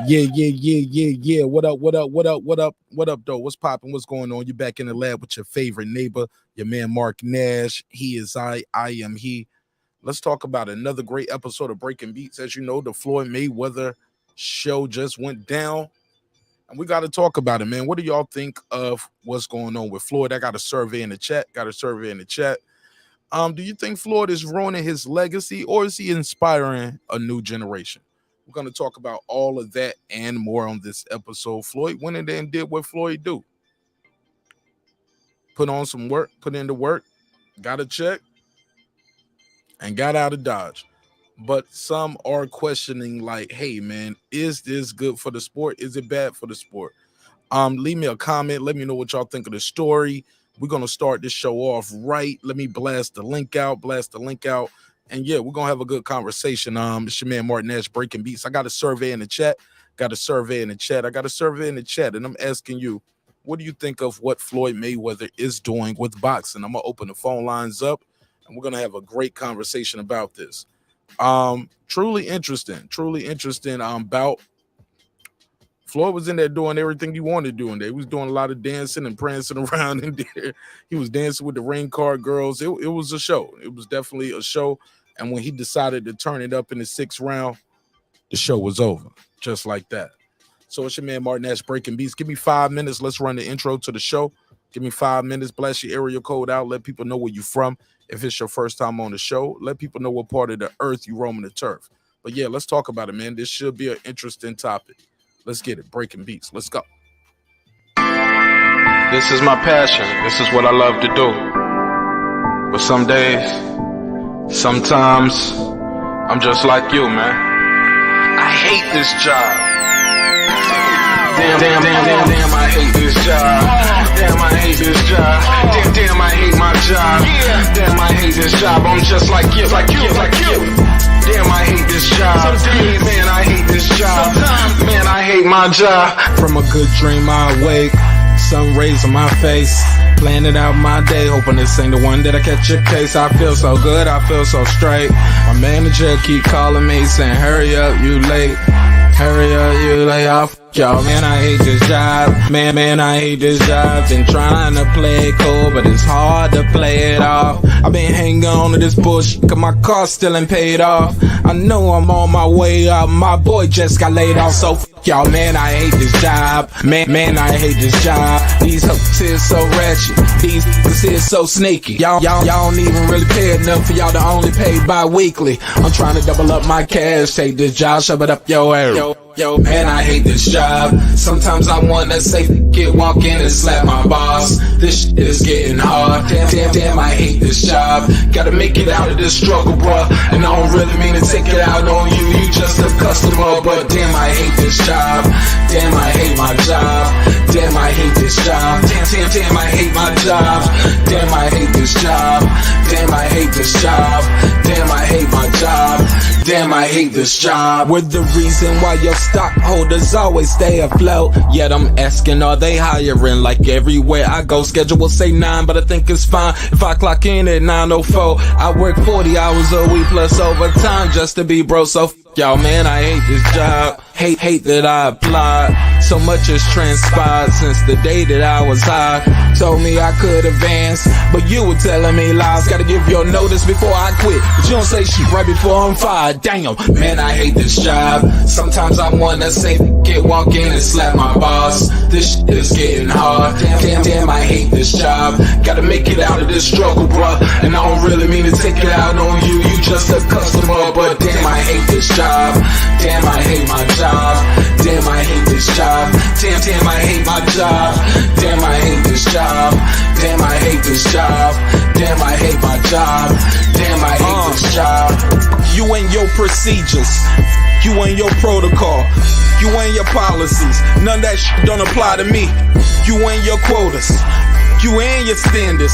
Yeah. What up, though? What's popping? What's going on? You're back in the lab with your favorite neighbor, your man Mark Nash. He is I am he. Let's talk about another great episode of Breaking Beats. As you know, the Floyd Mayweather show just went down, and we got to talk about it, man. What do y'all think of what's going on with Floyd? I got a survey in the chat. Do you think Floyd is ruining his legacy, or is he inspiring a new generation? We're going to talk about all of that and more on this episode. Floyd went in there and did what Floyd do. Put on some work, put into work, got a check, and got out of Dodge. But some are questioning, like, hey, man, is this good for the sport? Is it bad for the sport? Leave me a comment. Let me know what y'all think of the story. We're going to start this show off right. Let me blast the link out. And yeah, we're going to have a good conversation. It's your man Martin Nash, Breaking Beats. I got a survey in the chat. And I'm asking you, what do you think of what Floyd Mayweather is doing with boxing? I'm going to open the phone lines up, and we're going to have a great conversation about this. Truly interesting bout. Floyd was in there doing everything he wanted to do in there. He was doing a lot of dancing and prancing around in there. He was dancing with the ring card girls. It was a show. It was definitely a show. And when he decided to turn it up in the 6th round, the show was over, just like that. So it's your man Martin Nash, Breaking Beats. Give me 5 minutes. Let's run the intro to the show. Give me 5 minutes. Blast your area code out. Let people know where you're from. If it's your first time on the show, let people know what part of the earth you roaming the turf. But yeah, let's talk about it, man. This should be an interesting topic. Let's get it. Breaking Beats. Let's go. This is my passion. This is what I love to do. But some days, sometimes, I'm just like you, man. I hate this job. Damn, I hate this job. Damn, I hate this job. Damn, I hate my job. Damn, I hate this job. I'm just like you. Damn, I hate this job. Man, I hate this job. Man, I hate my job. From a good dream I wake, sun rays on my face, planning out my day, hoping this ain't the one that I catch a case. I feel so good, I feel so straight. My manager keep calling me saying, hurry up, you late. Hurry up, you lay off. Y'all, man, I hate this job. Man, I hate this job. Been trying to play it cool, but it's hard to play it off. I've been hanging on to this bush, cause my car still ain't paid off. I know I'm on my way up, my boy just got laid off, so y'all, man, I hate this job. Man, I hate this job. These hoes here so ratchet, these niggas here so sneaky. Y'all don't even really pay enough for y'all to only pay bi-weekly. I'm trying to double up my cash, take this job, shove it up your ass. Yo, man, I hate this job. Sometimes I wanna say, walk in and slap my boss. This shit is getting hard. Damn, I hate this job. Gotta make it out of this struggle, bruh. And I don't really mean to take it out on you. You just a customer, but damn, I hate this job. Damn, I hate my job. Damn, I hate this job. Damn, I hate my job. Damn, I hate this job. Damn, I hate this job. Damn, I hate my job. Damn, I hate this job. We're the reason why your stockholders always stay afloat. Yet I'm asking, are they hiring? Like everywhere I go, schedule will say 9, but I think it's fine if I clock in at 9:04. I work 40 hours a week plus overtime just to be bro. So y'all, man, I hate this job. Hate that I applied. So much has transpired since the day that I was high. Told me I could advance, but you were telling me lies. Gotta give your notice before I quit, but you don't say shit right before I'm fired. Damn, man, I hate this job. Sometimes I wanna say, walk in and slap my boss. This shit is getting hard. Damn, I hate this job. Gotta make it out of this struggle, bruh. And I don't really mean to take it out on you. You just a customer, but damn, I hate this job. Damn, I hate my job. Damn, I hate this job. Damn, I hate my job. Damn, I hate this job. Damn, I hate this job. Damn, I hate my job. Damn, I hate this job. You and your procedures, you and your protocol, you and your policies, none of that shit don't apply to me. You and your quotas, you and your standards,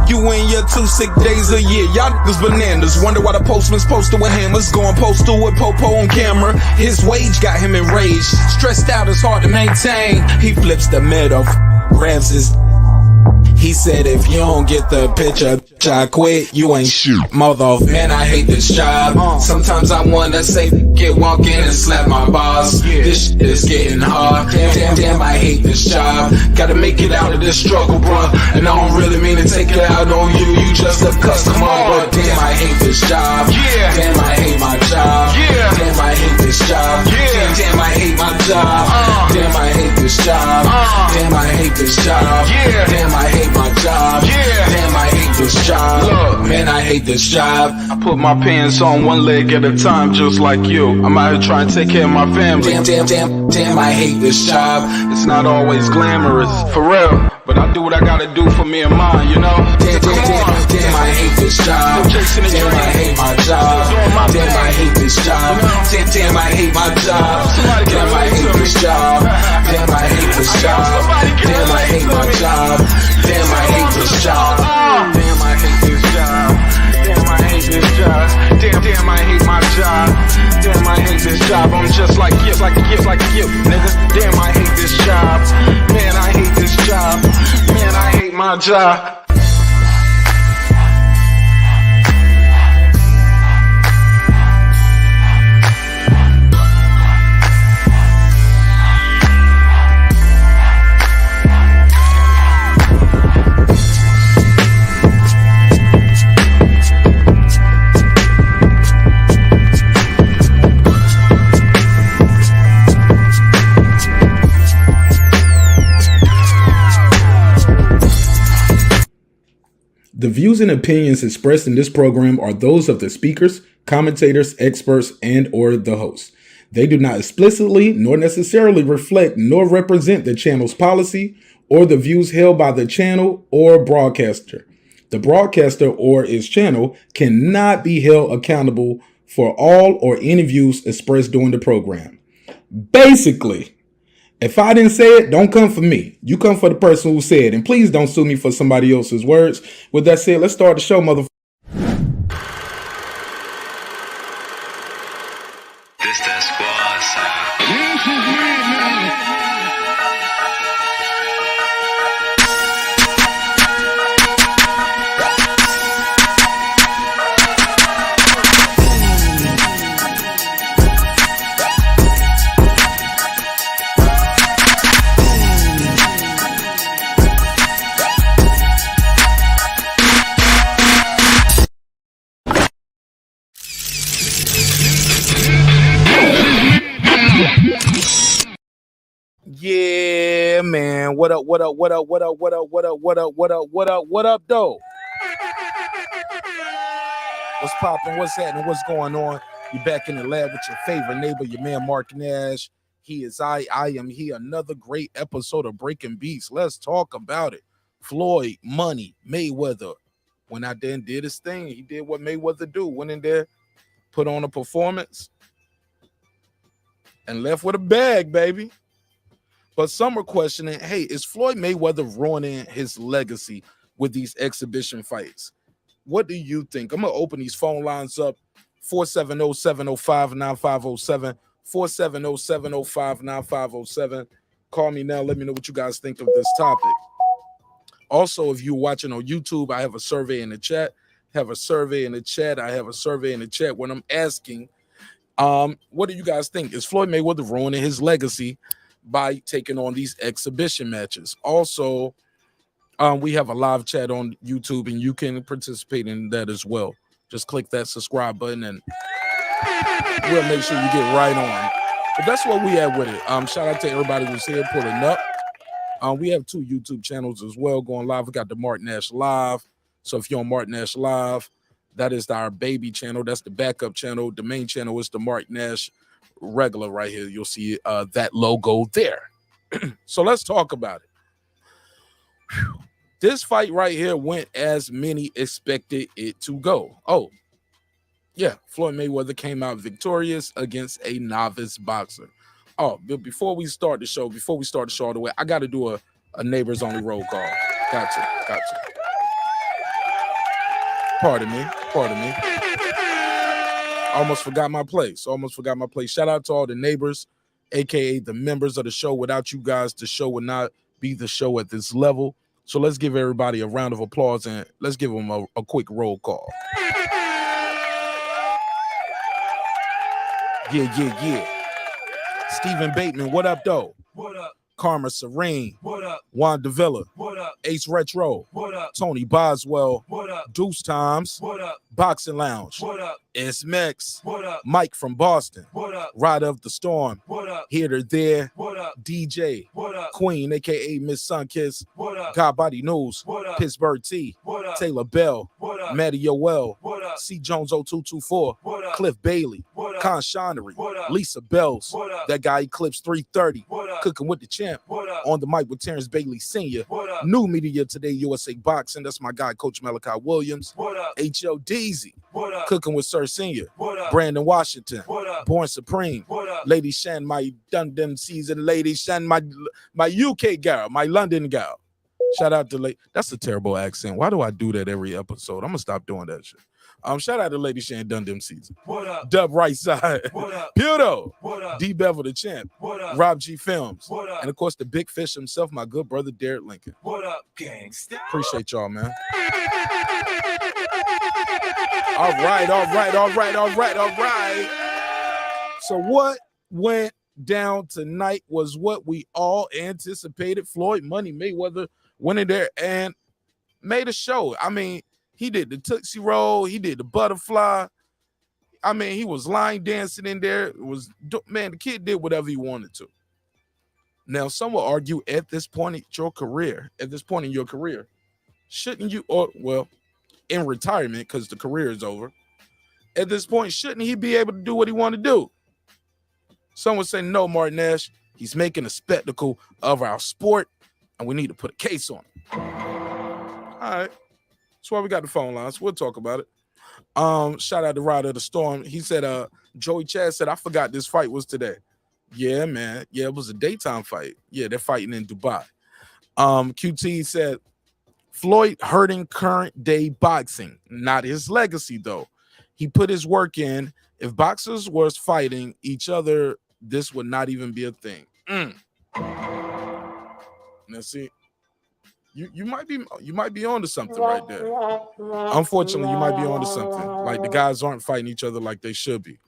you and your 2 sick days a year. Y'all niggas bananas. Wonder why the postman's posted with hammers, going postal with Popo on camera. His wage got him enraged, stressed out, it's hard to maintain. He flips the middle, grabs his He said, if you don't get the picture, I quit, you ain't shit. Mother, man, I hate this job. Sometimes I wanna say, walk in and slap my boss. This shit is getting hard. Damn, I hate this job. Gotta make it out of this struggle, bruh. And I don't really mean to take it out on you. You just a customer, but damn, I hate this job. Damn, I hate my job. Damn, I hate this job. Damn, I hate my job. Damn, I hate this job. Damn, I hate this job. Damn, I hate my job. Damn, I hate this job. Look, man, I hate this job. I put my pants on one leg at a time, just like you. I'm out here trying to take care of my family. Damn, I hate this job. It's not always glamorous, for real, but I do what I gotta do for me and mine, you know? Damn, I hate this job. Damn, I hate my job. Damn, I hate this job. Damn, I hate my job. Damn, I hate this job. Damn, I hate this job. Damn, I hate my job. Damn, I hate this job. Damn, I hate this job. Damn, I hate this job. Damn, I hate my job. Damn, I hate this job. I'm just like you, nigga. Damn, I hate this job. Man, I hate this job. Man, I hate my job. The views and opinions expressed in this program are those of the speakers, commentators, experts, and or the host. They do not explicitly nor necessarily reflect nor represent the channel's policy or the views held by the channel or broadcaster. The broadcaster or its channel cannot be held accountable for all or any views expressed during the program. Basically, if I didn't say it, don't come for me. You come for the person who said it. And please don't sue me for somebody else's words. With that said, let's start the show, motherfucker. This that squad sound. Yeah, man. What up, though? What's popping? What's happening? What's going on? You back in the lab with your favorite neighbor, your man Mark Nash. He is I am he. Another great episode of Breaking Beats. Let's talk about it. Floyd, money, Mayweather. Went out there and did his thing. He did what Mayweather do. Went in there, put on a performance, and left with a bag, baby. But some are questioning, hey, is Floyd Mayweather ruining his legacy with these exhibition fights? What do you think? I'm going to open these phone lines up. 470-705-9507. 470-705-9507. Call me now. Let me know what you guys think of this topic. Also, if you're watching on YouTube, I have a survey in the chat. I have a survey in the chat when I'm asking, what do you guys think? Is Floyd Mayweather ruining his legacy by taking on these exhibition matches? Also, we have a live chat on YouTube, and you can participate in that as well. Just click that subscribe button, and we'll make sure you get right on. But that's what we at with it. Shout out to everybody who's here pulling up. We have 2 YouTube channels as well going live. We got the Mark Nash Live. So if you're on Mark Nash Live, that is our baby channel. That's the backup channel. The main channel is the Mark Nash regular right here. You'll see that logo there. So let's talk about it. Whew. This fight right here went as many expected it to go. Oh, yeah, Floyd Mayweather came out victorious against a novice boxer. Oh, but before we start the show all the way, I got to do a neighbors only roll call. Gotcha. Pardon me. Almost forgot my place. Shout out to all the neighbors, aka the members of the show. Without you guys, the show would not be the show at this level. So let's give everybody a round of applause and let's give them a quick roll call. Yeah. Stephen Bateman, what up, though? What up? Karma Serene. What up? Juan Davila. What up? Ace Retro. What up? Tony Boswell. What up? Deuce Times. What up? Boxing Lounge. What up? S Mex. What up? Mike from Boston. What up? Rider of the Storm. What up? Here to There. What up? DJ. What up? Queen, aka Miss Sunkiss. What up? God Body News. What up? Pittsburgh T. What up? Taylor Bell. What up? Matty Yoel. What up? C Jones 0224. What up? Cliff Bailey. What up? Con Shonery. What up? Lisa Bells. What up? That guy Eclipse 330. What up? Cooking with the Champ. What up? On the mic with Terrence Bailey Sr. What up? New media today, USA Boxing. That's my guy, Coach Malachi Williams. What up? H.L. Deji. What up? Cooking with Sir Senior. What up? Brandon Washington. What up? Born Supreme. What up? Lady Shan, my Dundon season. Lady Shan, my UK girl, my London girl. Shout out to Lady. That's a terrible accent. Why do I do that every episode? I'm gonna stop doing that shit. Shout out to Lady Shan Dundon season. What up? Dub Right Side. What up? Puto. What up? D Bevel the Champ. What up? Rob G Films. What up? And of course the big fish himself, my good brother Derek Lincoln. What up, gangsta? Appreciate y'all, man. All right. So what went down tonight was what we all anticipated. Floyd Money Mayweather went in there and made a show. I mean, he did the Tootsie Roll, he did the butterfly. I mean, he was line dancing in there. The kid did whatever he wanted to. Now, some will argue at this point in your career, shouldn't you, in retirement, because the career is over, at this point, shouldn't he be able to do what he want to do? Some would say, no, Martin Nash, he's making a spectacle of our sport, and we need to put a case on him. All right. That's why we got the phone lines. We'll talk about it. Shout out to Rider of the Storm. He said, Joey Chad said, I forgot this fight was today. Yeah, man. Yeah, it was a daytime fight. Yeah, they're fighting in Dubai. QT said, Floyd hurting current day boxing, not his legacy, though. He put his work in. If boxers were fighting each other, this would not even be a thing. Now, see, you might be onto something right there. Unfortunately, you might be onto something. Like the guys aren't fighting each other like they should be.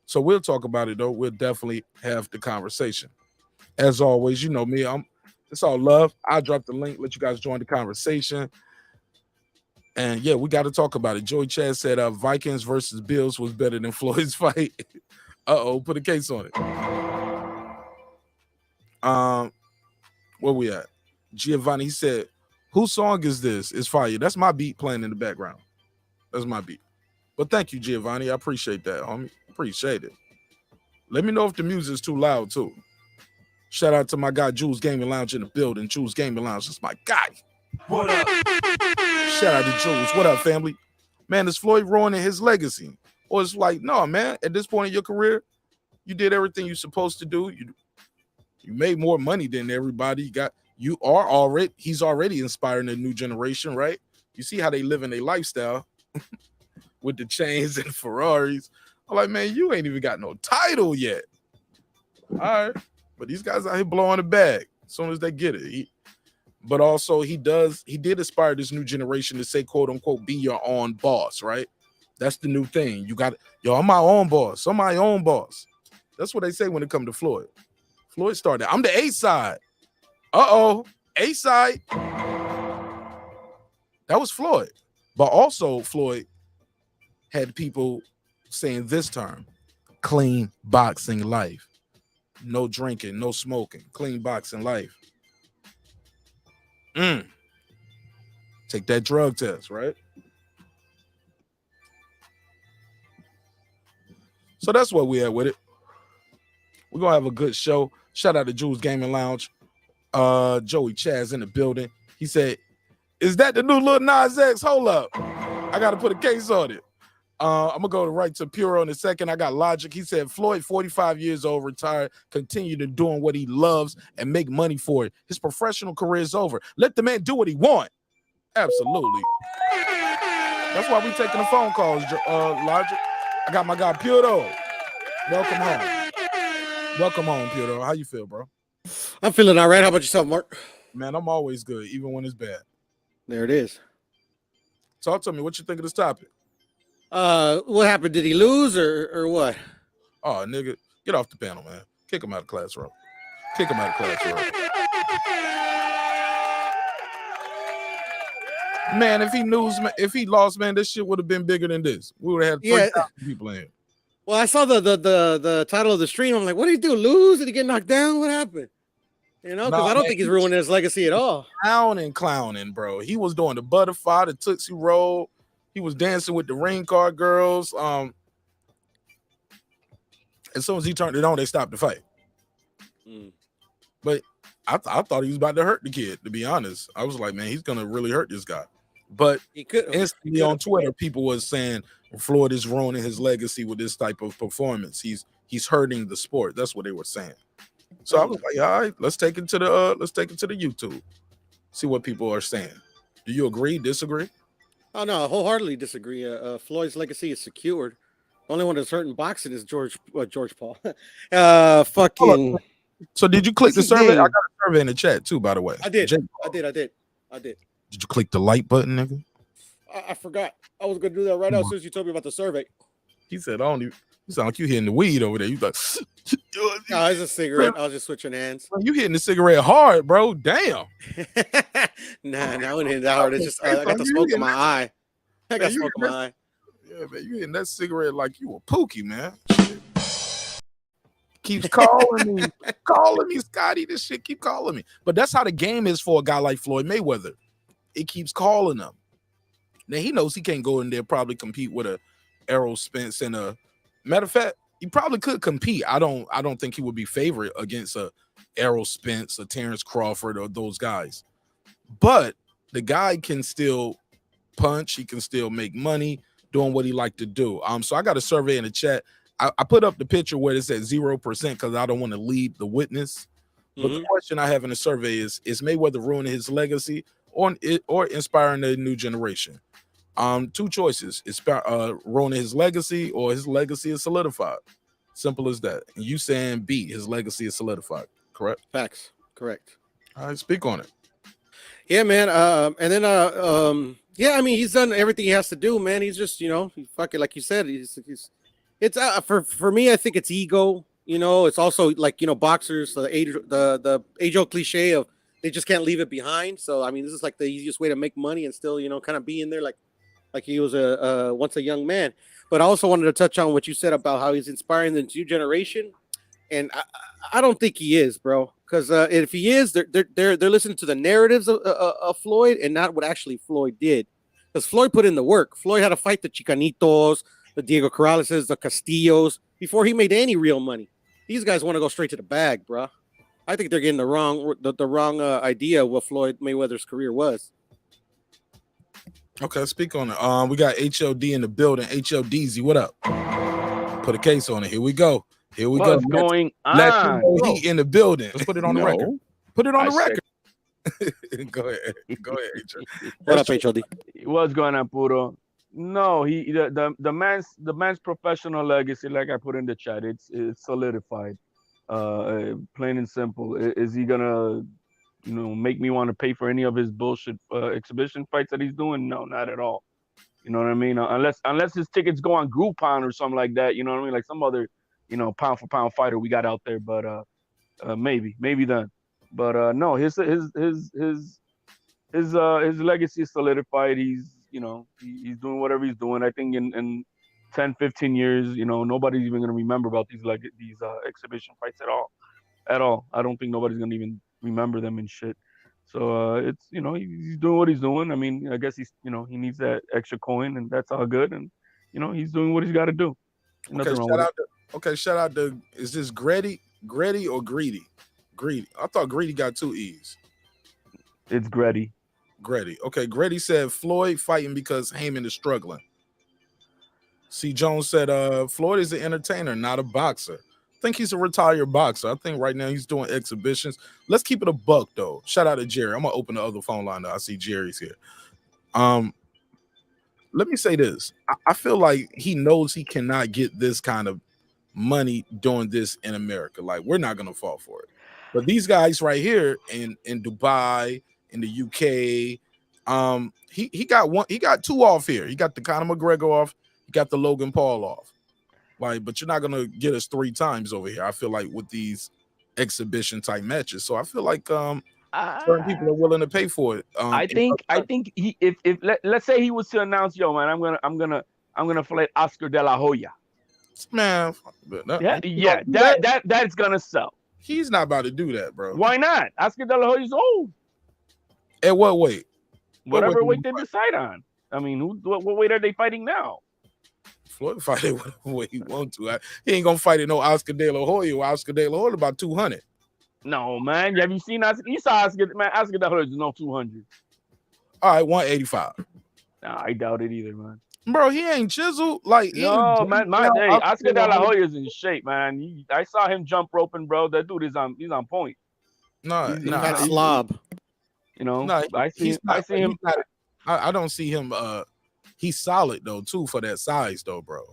So we'll talk about it, though. We'll definitely have the conversation. As always, you know me. It's all love. I'll drop the link. Let you guys join the conversation. And yeah, we got to talk about it. Joey Chad said Vikings versus Bills was better than Floyd's fight. Put a case on it. Where we at? Giovanni, he said, whose song is this? It's fire. That's my beat playing in the background. That's my beat. But thank you, Giovanni. I appreciate that, homie. Appreciate it. Let me know if the music is too loud, too. Shout out to my guy, Jules Gaming Lounge in the building. Jules Gaming Lounge is my guy. What up? Shout out to Jules. What up, family? Man, is Floyd ruining his legacy? Or it's like, no, man, at this point in your career, you did everything you're supposed to do. You made more money than everybody. He's already inspiring a new generation, right? You see how they live in their lifestyle with the chains and Ferraris. I'm like, man, you ain't even got no title yet. All right. But these guys out here blowing the bag as soon as they get it. But also he did inspire this new generation to say, quote unquote, be your own boss, right? That's the new thing. You got, I'm my own boss. I'm my own boss. That's what they say when it comes to Floyd. Floyd started, I'm the A side. A side. That was Floyd. But also Floyd had people saying this term, clean boxing life. No drinking, no smoking, clean boxing life. Take that drug test, right? So that's what we had with it. We're going to have a good show. Shout out to Jules Gaming Lounge. Joey Chaz in the building. He said, is that the new Lil Nas X? Hold up. I got to put a case on it. I'm going to go right to Puro in a second. I got Logic. He said, Floyd, 45 years old, retired, continue to doing what he loves and make money for it. His professional career is over. Let the man do what he want. Absolutely. That's why we taking the phone calls, Logic. I got my guy, Puro. Welcome home. Welcome home, Puro. How you feel, bro? I'm feeling all right. How about yourself, Mark? Man, I'm always good, even when it's bad. There it is. Talk to me. What you think of this topic? What happened? Did he lose or what? Oh, nigga, get off the panel, man. Kick him out of classroom. Kick him out of classroom. Man, if he lost, man, this shit would have been bigger than this. We would have had 3,000 people in here. Well, I saw the title of the stream. I'm like, what did he do? Lose? Did he get knocked down? What happened? You know, because I don't think he's ruining his legacy at all. Clowning, bro. He was doing the butterfly, the Tootsie Roll. He was dancing with the ring card girls. As soon as he turned it on, they stopped the fight. But I thought he was about to hurt the kid, to be honest. I was like, man, he's gonna really hurt this guy. But instantly on Twitter, people was saying Floyd is ruining his legacy with this type of performance. He's hurting the sport. That's what they were saying. So I was like, all right, let's take it to the YouTube. See what people are saying. Do you agree? Disagree? Oh no, I wholeheartedly disagree. Floyd's legacy is secured. The only one that's hurting boxing is George Paul. Fucking. So did you click the survey? I got a survey in the chat too, by the way. I did. Did you click the like button, nigga? I forgot. I was gonna do that right now as soon as you told me about the survey. He said, you sound like you hitting the weed over there. You like, no, it's a cigarette. I was just switching hands. You hitting the cigarette hard, bro. Damn. Nah, I wouldn't hit that hard. It's just I got the smoke in my eye. I got smoke in my eye. Yeah, man, you hitting that cigarette like you a pookie, man. Shit. Keeps calling me, Scotty. This shit keep calling me. But that's how the game is for a guy like Floyd Mayweather. It keeps calling him. Now he knows he can't go in there probably compete with a Errol Spence and a matter of fact, he probably could compete. I don't think he would be favorite against a Errol Spence, a Terrence Crawford, or those guys. But the guy can still punch. He can still make money doing what he like to do. So I got a survey in the chat. I put up the picture where it's at 0% because I don't want to lead the witness. But the question I have in the survey is Mayweather ruining his legacy or inspiring the new generation? Two choices: ruining his legacy or his legacy is solidified. Simple as that. And you saying B, his legacy is solidified, correct? Facts, correct. All right, speak on it. Yeah, man. And then yeah, I mean, he's done everything he has to do, man. He's just, fucking like you said, it's for me, I think it's ego. It's also like, boxers, the age-old cliche of they just can't leave it behind. So I mean, this is like the easiest way to make money and still, kind of be in there like he was once a young man. But I also wanted to touch on what you said about how he's inspiring the new generation, and I don't think he is, bro. Because if he is, they're listening to the narratives of Floyd and not what actually Floyd did. Because Floyd put in the work. Floyd had to fight the Chicanitos, the Diego Corraleses, the Castillos before he made any real money. These guys want to go straight to the bag, bro. I think they're getting the wrong idea of what Floyd Mayweather's career was. Okay, speak on it. We got HOD in the building. HODZ, what up? Put a case on it. Here we go. What's going on? Let you know he in the building. Let's put it on the record. Put it on the record. Go ahead, HOD. What up, HOD? What's going on, Puro? No, the man's professional legacy, like I put in the chat, it's solidified. Plain and simple. Is he gonna make me want to pay for any of his bullshit exhibition fights that he's doing? No, not at all. You know what I mean? Unless his tickets go on Groupon or something like that. You know what I mean? Like some other, pound for pound fighter we got out there. But maybe then. But no, his legacy is solidified. He's he's doing whatever he's doing. I think in 10, 15 years, nobody's even gonna remember about these exhibition fights at all. I don't think nobody's gonna even remember them and shit. So it's he's doing what he's doing. I mean, I guess he's he needs that extra coin, and that's all good. And he's doing what he's got to do. Shout out to is this Grady or Greedy? Greedy. I thought Greedy got two E's. It's Grady. Okay, Grady said Floyd fighting because Heyman is struggling. C. Jones said Floyd is an entertainer, not a boxer. I think he's a retired boxer. I think right now he's doing exhibitions. Let's keep it a buck, though. Shout out to Jerry. I'm going to open the other phone line now. I see Jerry's here. Let me say this. I feel like he knows he cannot get this kind of money doing this in America. Like, we're not going to fall for it. But these guys right here in Dubai, in the UK, he got two off here. He got the Conor McGregor off. He got the Logan Paul off. Like, but you're not gonna get us 3 times over here. I feel like with these exhibition type matches. So I feel like certain people are willing to pay for it. I think he if let's say he was to announce, yo man, I'm gonna fight Oscar De La Hoya. Man, that's gonna sell. He's not about to do that, bro. Why not? Oscar De La Hoya's old. At what weight? Whatever weight they decide on. I mean, what weight are they fighting now? Floyd fight it whatever way he want to. He ain't gonna fight it no Oscar De La Hoya. Oscar De La Hoya about 200. No, man. Have you seen Oscar? You saw Oscar, man. Oscar De La Hoya is no 200. All right, 185. Nah, I doubt it either, man. Bro, he ain't chiseled. Like, no, man. Oscar De La Hoya is in shape, man. I saw him jump roping, bro. That dude he's on point. That slob. You know, I see him. I don't see him. He's solid though, too, for that size, though, bro.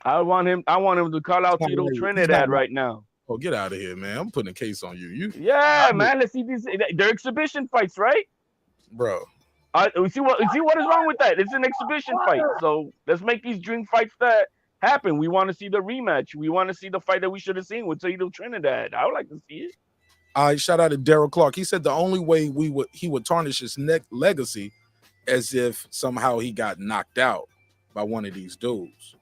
I want him to call out Tito Trinidad right now. Oh, get out of here, man! I'm putting a case on you. Man. Let's see these. They're exhibition fights, right, bro? We see what is wrong with that. It's an exhibition fight, so let's make these dream fights that happen. We want to see the rematch. We want to see the fight that we should have seen with Tito Trinidad. I would like to see it. Shout out to Daryl Clark. He said the only way he would tarnish his legacy as if somehow he got knocked out by one of these dudes.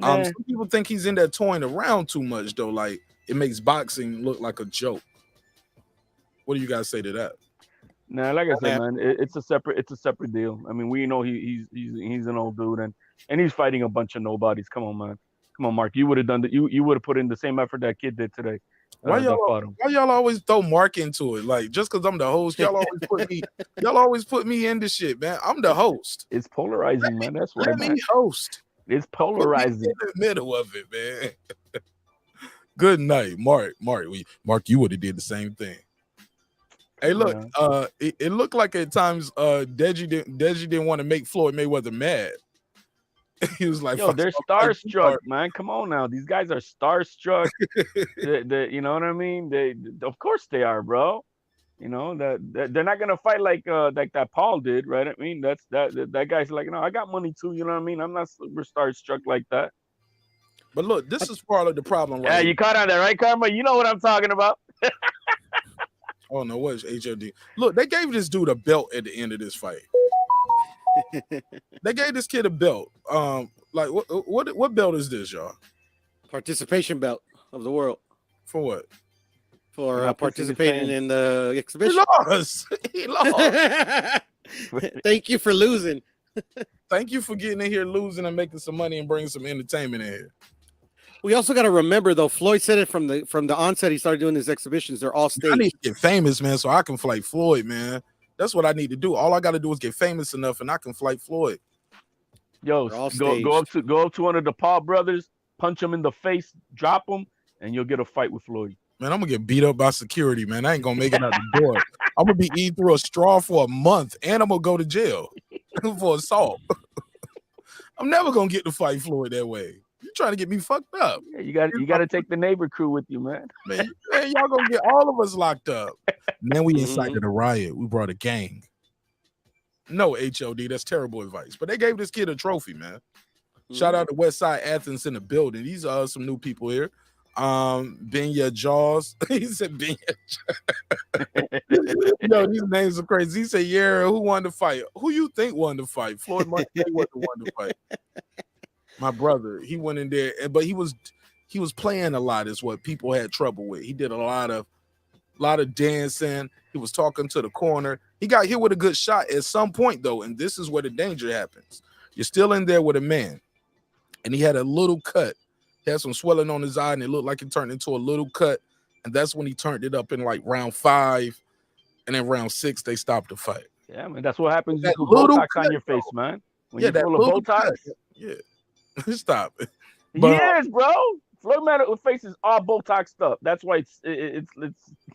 Some people think he's in there toying around too much, though. Like, it makes boxing look like a joke. What do you guys say to that? Nah, like I said, man, it's a separate deal. I mean, we know he's an old dude and he's fighting a bunch of nobodies. Come on, man. Come on, Mark. You would have done that. You would have put in the same effort that kid did today. Why y'all always throw Mark into it? Like, just because I'm the host, y'all always put me into shit, man. I'm the host. It's polarizing, man. That's why. Let me host. It's polarizing. In the middle of it, man. Good night, Mark. Mark, you would have did the same thing. Hey, look, it looked like at times Deji didn't want to make Floyd Mayweather mad. He was like, yo, they're starstruck, man. Come on now. These guys are starstruck. You know what I mean? They of course they are, bro. You know, that they're not gonna fight like that Paul did, right? I mean, that guy's like, no, I got money too, you know what I mean? I'm not super starstruck like that. But look, this is part of the problem, right? Yeah, you caught on that, right, Karma? You know what I'm talking about. Oh no, what's HOD? Look, they gave this dude a belt at the end of this fight. They gave this kid a belt. Like what belt is this, y'all? Participation belt of the world. For what? For participating in the exhibition. He lost. Thank you for losing. Thank you for getting in here losing and making some money and bringing some entertainment in here. We also got to remember, though, Floyd said it from the onset. He started doing his exhibitions. They're all staged. I need to get famous, man, so I can fight Floyd, man. That's what I need to do. All I got to do is get famous enough, and I can fight Floyd. Yo, go up to one of the Paul brothers, punch him in the face, drop him, and you'll get a fight with Floyd. Man, I'm gonna get beat up by security, man. I ain't gonna make it out the door. I'm gonna be eating through a straw for a month, and I'm gonna go to jail for assault. I'm never gonna get to fight Floyd that way. You trying to get me fucked up? Yeah, you got to take the neighbor crew with you, man. Man, y'all gonna get all of us locked up. Man, we incited a riot. We brought a gang. No, HOD, that's terrible advice. But they gave this kid a trophy, man. Shout out to Westside Athens in the building. These are some new people here. Benya Jaws. He said Benya. Yo, these names are crazy. He said, yeah, who won the fight? Who you think won the fight? Floyd Mayweather won the fight. My brother, he went in there, but he was playing a lot, is what people had trouble with. He did a lot of dancing. He was talking to the corner. He got hit with a good shot at some point, though, and this is where the danger happens. You're still in there with a man, and he had a little cut. He had some swelling on his eye, and it looked like it turned into a little cut, and that's when he turned it up in like round 5, and then round 6, they stopped the fight. Yeah, man, that's what happens. You put Botox on your face, man. When you pull a Botox. Yeah. Stop it. Yes, bro. Floyd Mayweather's face is all Botoxed up. That's why it's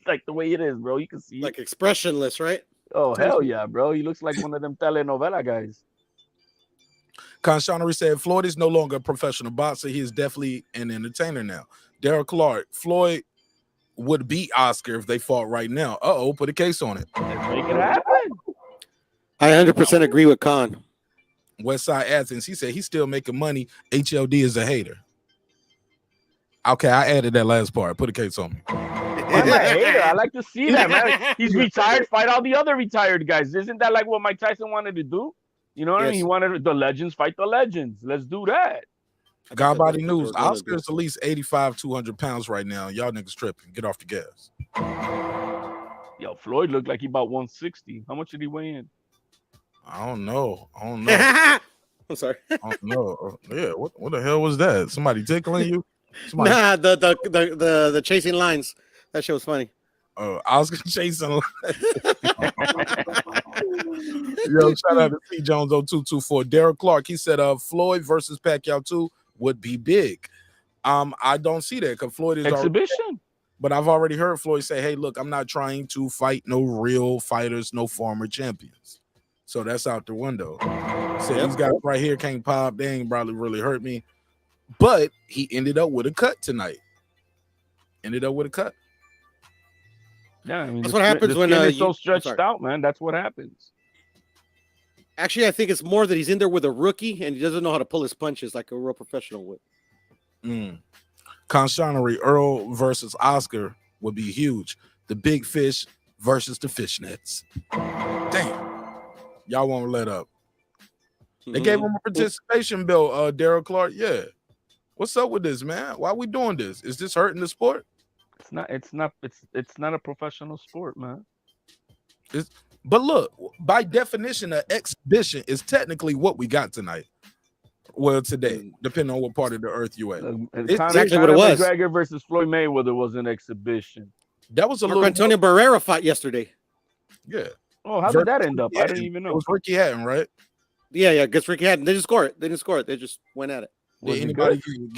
like the way it is, bro. You can see like expressionless, right? Oh hell yeah, bro. He looks like one of them telenovela guys. Conshonery said Floyd is no longer a professional boxer. He is definitely an entertainer now. Derek Clark, Floyd would beat Oscar if they fought right now. Put a case on it. Let's make it happen. I 100% agree with Khan. Westside Athens, he said he's still making money. HLD is a hater. Okay, I added that last part. Put a case on me. I'm a hater. I like to see that, man. He's retired. Fight all the other retired guys. Isn't that like what Mike Tyson wanted to do? You know what I mean? He wanted the legends fight the legends. Let's do that. God body news. Oscar's at least 85, 200 pounds right now. Y'all niggas tripping. Get off the gas. Yo, Floyd looked like he about 160. How much did he weigh in? I don't know. I'm sorry. I don't know. Yeah, what the hell was that? Somebody tickling you? Somebody... Nah, the chasing lines. That shit was funny. Oscar chasing lines. Yo, shout out to T Jones 0224. Derek Clark, he said Floyd versus Pacquiao 2 would be big. I don't see that because Floyd is exhibition. Already, but I've already heard Floyd say, hey, look, I'm not trying to fight no real fighters, no former champions. So that's out the window. So these guys right here can't pop. They ain't probably really hurt me. But he ended up with a cut tonight. Yeah, I mean, that's what happens when it's so stretched out, man. That's what happens. Actually, I think it's more that he's in there with a rookie and he doesn't know how to pull his punches like a real professional would. Conchanery, Earl versus Oscar would be huge. The big fish versus the fishnets. Damn. Y'all won't let up. They gave him a participation bill, Daryl Clark. Yeah. What's up with this, man? Why are we doing this? Is this hurting the sport? It's not a professional sport, man. But look, by definition, an exhibition is technically what we got tonight. Well, today, depending on what part of the earth you at. It's exactly what it was. McGregor versus Floyd Mayweather was an exhibition. That was a little Antonio Barrera fight yesterday. Yeah. Oh, how did that end up? I didn't even know. It was Ricky Hatton, right? Yeah, against Ricky Hatton. They didn't score it. They just went at it. Did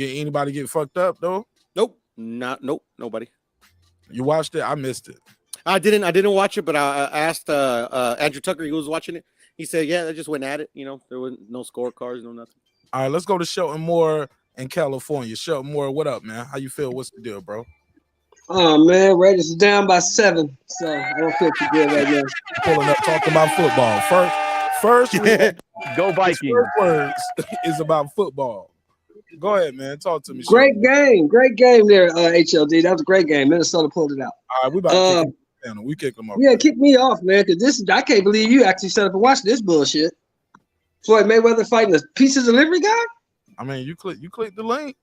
anybody get fucked up though? Nope. Nobody. You watched it? I missed it. I didn't watch it, but I asked Andrew Tucker, who was watching it. He said, yeah, they just went at it. You know, there was no scorecards, no nothing. All right, let's go to Shelton Moore in California. Shelton Moore, what up, man? How you feel? What's the deal, bro? Oh man, Raiders are down by 7, so I don't feel too good right now. Pulling up, talking about football. First go Vikings. First words is about football. Go ahead, man. Talk to me. Great game there, HLD. That was a great game. Minnesota pulled it out. All right, we about to kick them down. We kick them off. Yeah, kick me off, man, because I can't believe you actually set up and watched this bullshit. Floyd Mayweather fighting a pizza delivery guy. I mean, you click the link.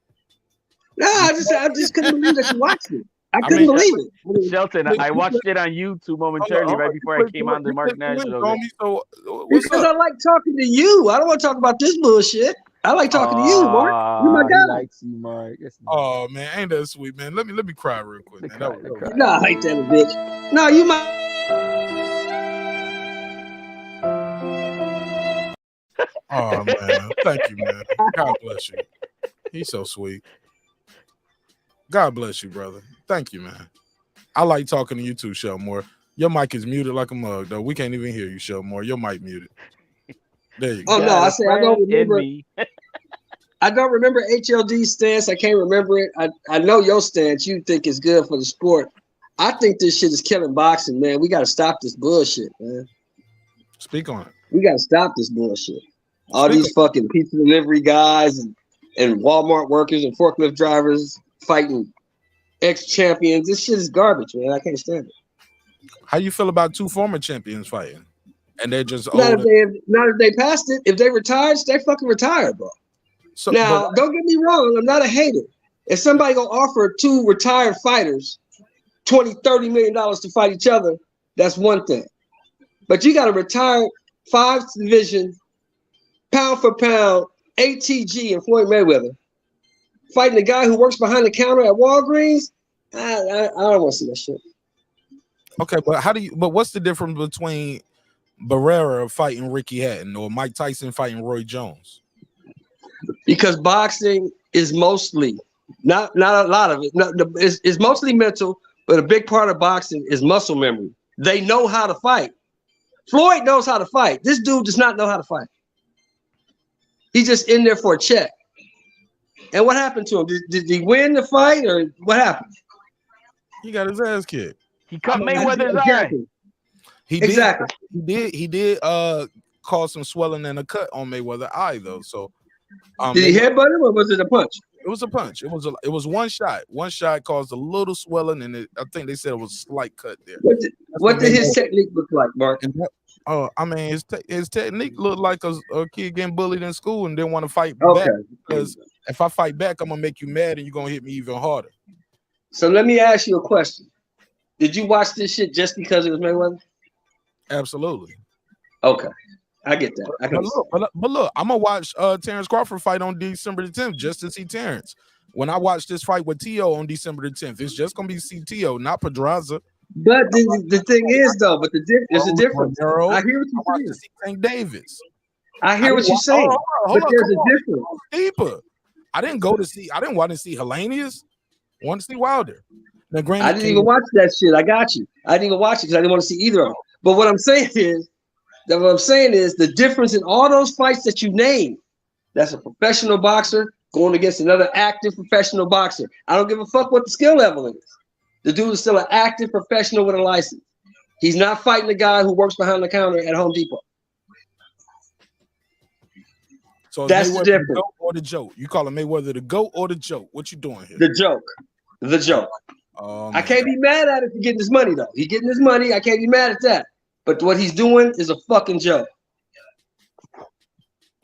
No, I just couldn't believe that you watched it. I couldn't believe it. Shelton, I watched it on YouTube momentarily right before I came on the Mark Nash show. Because I like talking to you. I don't want to talk about this bullshit. I like talking to you, Mark. You're my guy. Likes you, Mark. Oh man, ain't that sweet, man? Let me cry real quick. Man. No, I hate that bitch. No, you my. Oh man, thank you, man. God bless you. He's so sweet. God bless you, brother. Thank you, man. I like talking to you too, Shelmore. Your mic is muted like a mug, though. We can't even hear you, Shelmore. Your mic muted. There you go. Oh no, I say I don't remember. I don't remember HLD's stance. I can't remember it. I know your stance. You think it's good for the sport. I think this shit is killing boxing, man. We got to stop this bullshit, man. Speak on it. We got to stop this bullshit. All these fucking pizza delivery guys and Walmart workers and forklift drivers fighting ex-champions. This shit is garbage, man. I can't stand it. How you feel about 2 former champions fighting? And they're just not if they passed it. If they retired, they fucking retired, bro. So, now, don't get me wrong. I'm not a hater. If somebody gonna offer 2 retired fighters $20-30 million to fight each other, that's one thing. But you got a retired 5th division, pound for pound, ATG and Floyd Mayweather fighting the guy who works behind the counter at Walgreens. I don't want to see that shit. Okay, but what's the difference between Barrera fighting Ricky Hatton or Mike Tyson fighting Roy Jones? Because boxing is mostly not a lot of it. It's mostly mental, but a big part of boxing is muscle memory. They know how to fight. Floyd knows how to fight. This dude does not know how to fight. He's just in there for a check. And what happened to him? Did he win the fight or what happened? He got his ass kicked. He cut Mayweather's eye. He did cause some swelling and a cut on Mayweather's eye though. So did he headbutt him or was it a punch? It was a punch. It was one shot. One shot caused a little swelling, and I think they said it was a slight cut there. What did his technique look like, Mark? I mean, his technique looked like a kid getting bullied in school and didn't want to fight back. Because if I fight back, I'm gonna make you mad, and you're gonna hit me even harder. So let me ask you a question. Did you watch this shit just because it was Mayweather? Absolutely. Okay. I get that. But look, I'm gonna watch Terrence Crawford fight on December the 10th just to see Terrence. When I watch this fight with T.O. on December the 10th, it's just gonna be T.O., not Pedraza. But the thing is, though, there's a difference. Romero, I hear what you're saying. To see Tank Davis. I hear what you're saying. But there's a difference. Deeper. I didn't want to see Hellenius. I want to see Wilder. Now, granted, I didn't even watch that shit. I got you. I didn't even watch it because I didn't want to see either of them. But what I'm saying is the difference in all those fights that you named, that's a professional boxer going against another active professional boxer. I don't give a fuck what the skill level is. The dude is still an active professional with a license. He's not fighting the guy who works behind the counter at Home Depot. So that's Mayweather the difference. The GOAT or the joke? You call him Mayweather the GOAT or the joke? What you doing here? The joke. I can't be mad at it for getting his money, though. He's getting his money. I can't be mad at that. But what he's doing is a fucking joke.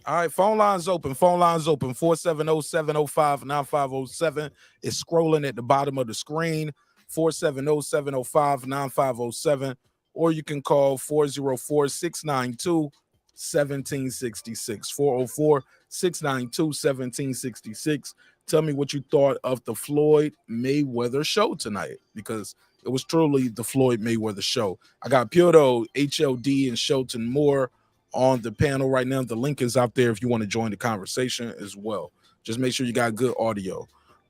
All right, phone lines open. 470-705-9507 is scrolling at the bottom of the screen. 470-705-9507. Or you can call 404-692-1766. 404-692-1766. Tell me what you thought of the Floyd Mayweather show tonight, because it was truly the Floyd Mayweather show. I got Piotr, HLD, and Shelton Moore on the panel right now. The link is out there if you want to join the conversation as well. Just make sure you got good audio.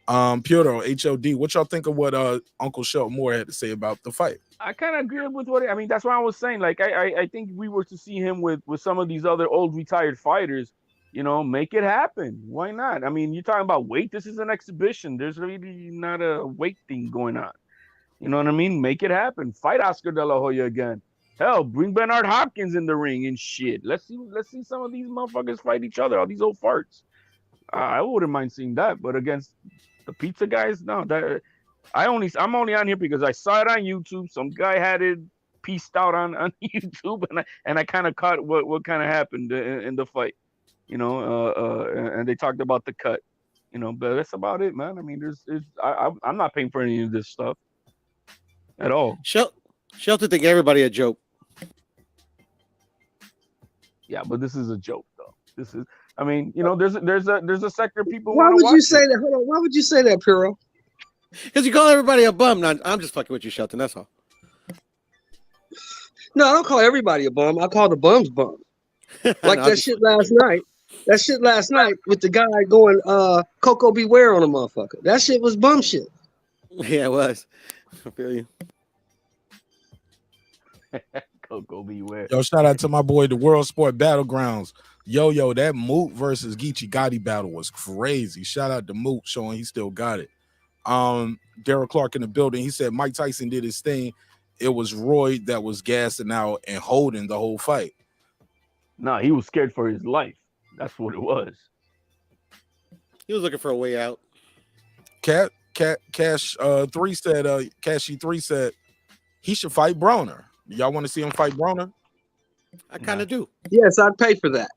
Piotr, HLD, what y'all think of what Uncle Shelton Moore had to say about the fight? I kind of agree with what I mean. That's what I was saying. Like, I think we were to see him with some of these other old retired fighters, you know, make it happen. Why not? I mean, you're talking about weight. This is an exhibition. There's really not a weight thing going on. You know what I mean? Make it happen. Fight Oscar De La Hoya again. Hell, bring Bernard Hopkins in the ring and shit. Let's see some of these motherfuckers fight each other. All these old farts. I wouldn't mind seeing that, but against the pizza guys, no. That I'm only on here because I saw it on YouTube. Some guy had it pieced out on YouTube, and I kind of caught what kind of happened in the fight. You know, and they talked about the cut. You know, but that's about it, man. I mean, I'm not paying for any of this stuff at all. Shelton think everybody a joke. Yeah, but this is a joke, though. This is, I mean, you know, there's a sector of people. Why would you say that? Hold on. Why would you say that, Piro? Because you call everybody a bum. No, I'm just fucking with you, Shelton. That's all. No, I don't call everybody a bum. I call the bums bums. Like that shit last night. That shit last night with the guy going Coco Beware on a motherfucker. That shit was bum shit. Yeah, it was. I feel you. Coco Beware. Yo, shout out to my boy, the World Sport Battlegrounds. Yo, that Moot versus Geechee Gotti battle was crazy. Shout out to Moot showing he still got it. Daryl Clark in the building. He said Mike Tyson did his thing. It was Roy that was gassing out and holding the whole fight. Nah, he was scared for his life. That's what it was. He was looking for a way out. Cash 3 said, Cashy 3 said he should fight Broner. Y'all want to see him fight Broner? I kind of do. Yes, I'd pay for that.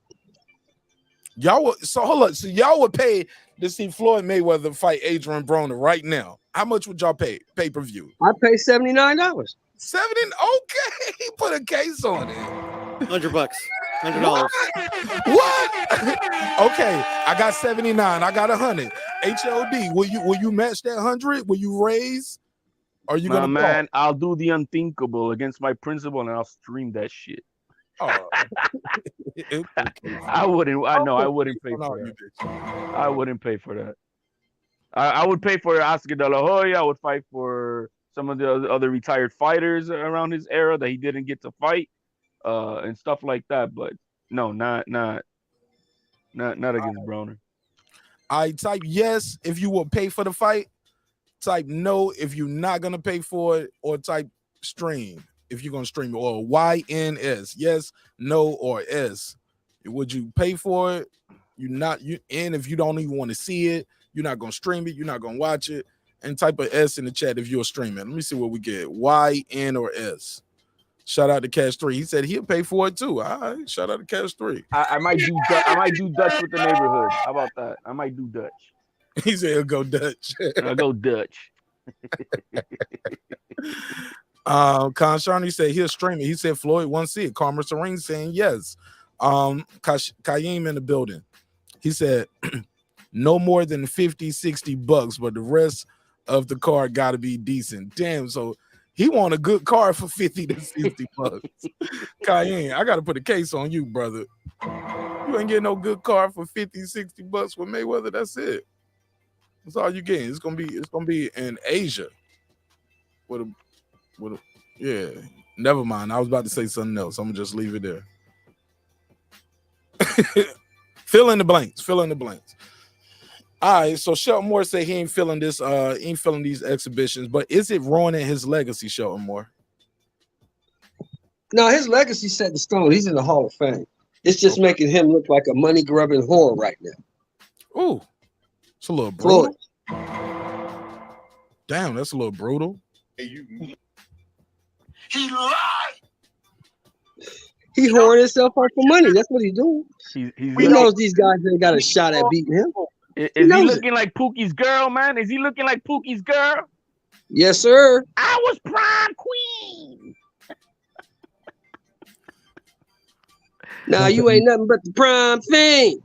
Y'all would, so hold up. So y'all would pay to see Floyd Mayweather fight Adrian Broner right now. How much would y'all pay? Pay-per-view. I'd pay $79. $70? Okay, he put a case on it. $100. $100. What? Okay, I got 79. I got 100. HLD, will you match that 100? Will you raise? Are you gonna man? I'll do the unthinkable against my principal, and I'll stream that shit. Oh. I wouldn't. I wouldn't pay for that. I wouldn't pay for that. I would pay for Oscar De La Hoya. I would fight for some of the other retired fighters around his era that he didn't get to fight, and stuff like that. But no, not against Broner. I type yes if you will pay for the fight. type no if you're not gonna pay for it, or type stream if you're gonna stream it, or YNS, yes, no, or S. Would you pay for it? And if you don't even want to see it, you're not gonna stream it, you're not gonna watch it, and type a S in the chat if you're streaming. Let me see what we get. Y, N, or S. Shout out to Cash 3. He said he'll pay for it too. All right, shout out to Cash 3. I might do Dutch with the neighborhood. How about that? I might do Dutch. He said he'll go Dutch. I'll go Dutch. Con Sharney said he'll stream it. He said Floyd won't see it. Karma Serene saying yes. Kayeem in the building. He said no more than 50, 60 bucks, but the rest of the car got to be decent. Damn, so he want a good car for 50 to 60 bucks. Cayenne, I got to put a case on you, brother. You ain't getting no good car for 50, 60 bucks with Mayweather. That's it. That's all you getting. It's gonna be in Asia. Yeah. Never mind. I was about to say something else. I'm gonna just leave it there. Fill in the blanks. All right, so Shelton Moore said he ain't feeling this, ain't feeling these exhibitions, but is it ruining his legacy, Shelton Moore? No, his legacy set in stone. He's in the Hall of Fame. It's just making him look like a money grubbing whore right now. Ooh, it's a little brutal. Floyd. Damn, that's a little brutal. He lied. He whoring himself out for money. That's what he's doing. He knows these guys ain't got a shot at beating him. Is he looking like Pookie's girl, man? Is he looking like Pookie's girl? Yes, sir. I was prime queen. Nah, you ain't nothing but the prime thing.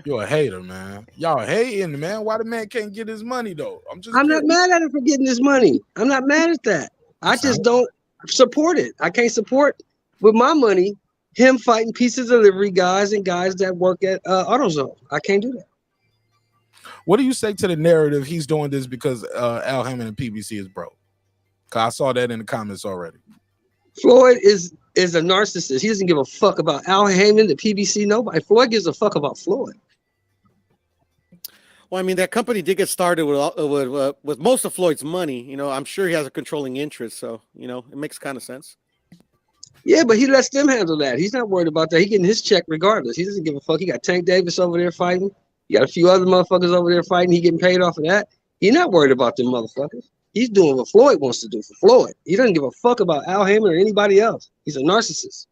You're a hater, man. Y'all hating, man. Why the man can't get his money though? I'm not mad at him for getting his money. I'm not mad at that. I just don't support it. I can't support with my money him fighting pieces of delivery guys and guys that work at AutoZone. I can't do that. What do you say to the narrative he's doing this because Al Hammond and PBC is broke? Cause I saw that in the comments already. Floyd is a narcissist. He doesn't give a fuck about Al Hammond, the PBC, nobody. Floyd gives a fuck about Floyd. Well, I mean, that company did get started with most of Floyd's money. You know, I'm sure he has a controlling interest, so you know it makes kind of sense. Yeah, but he lets them handle that. He's not worried about that. He getting his check regardless. He doesn't give a fuck. He got Tank Davis over there fighting. You got a few other motherfuckers over there fighting. He getting paid off of that. He's not worried about them motherfuckers. He's doing what Floyd wants to do for Floyd. He doesn't give a fuck about Al Hammond or anybody else. He's a narcissist.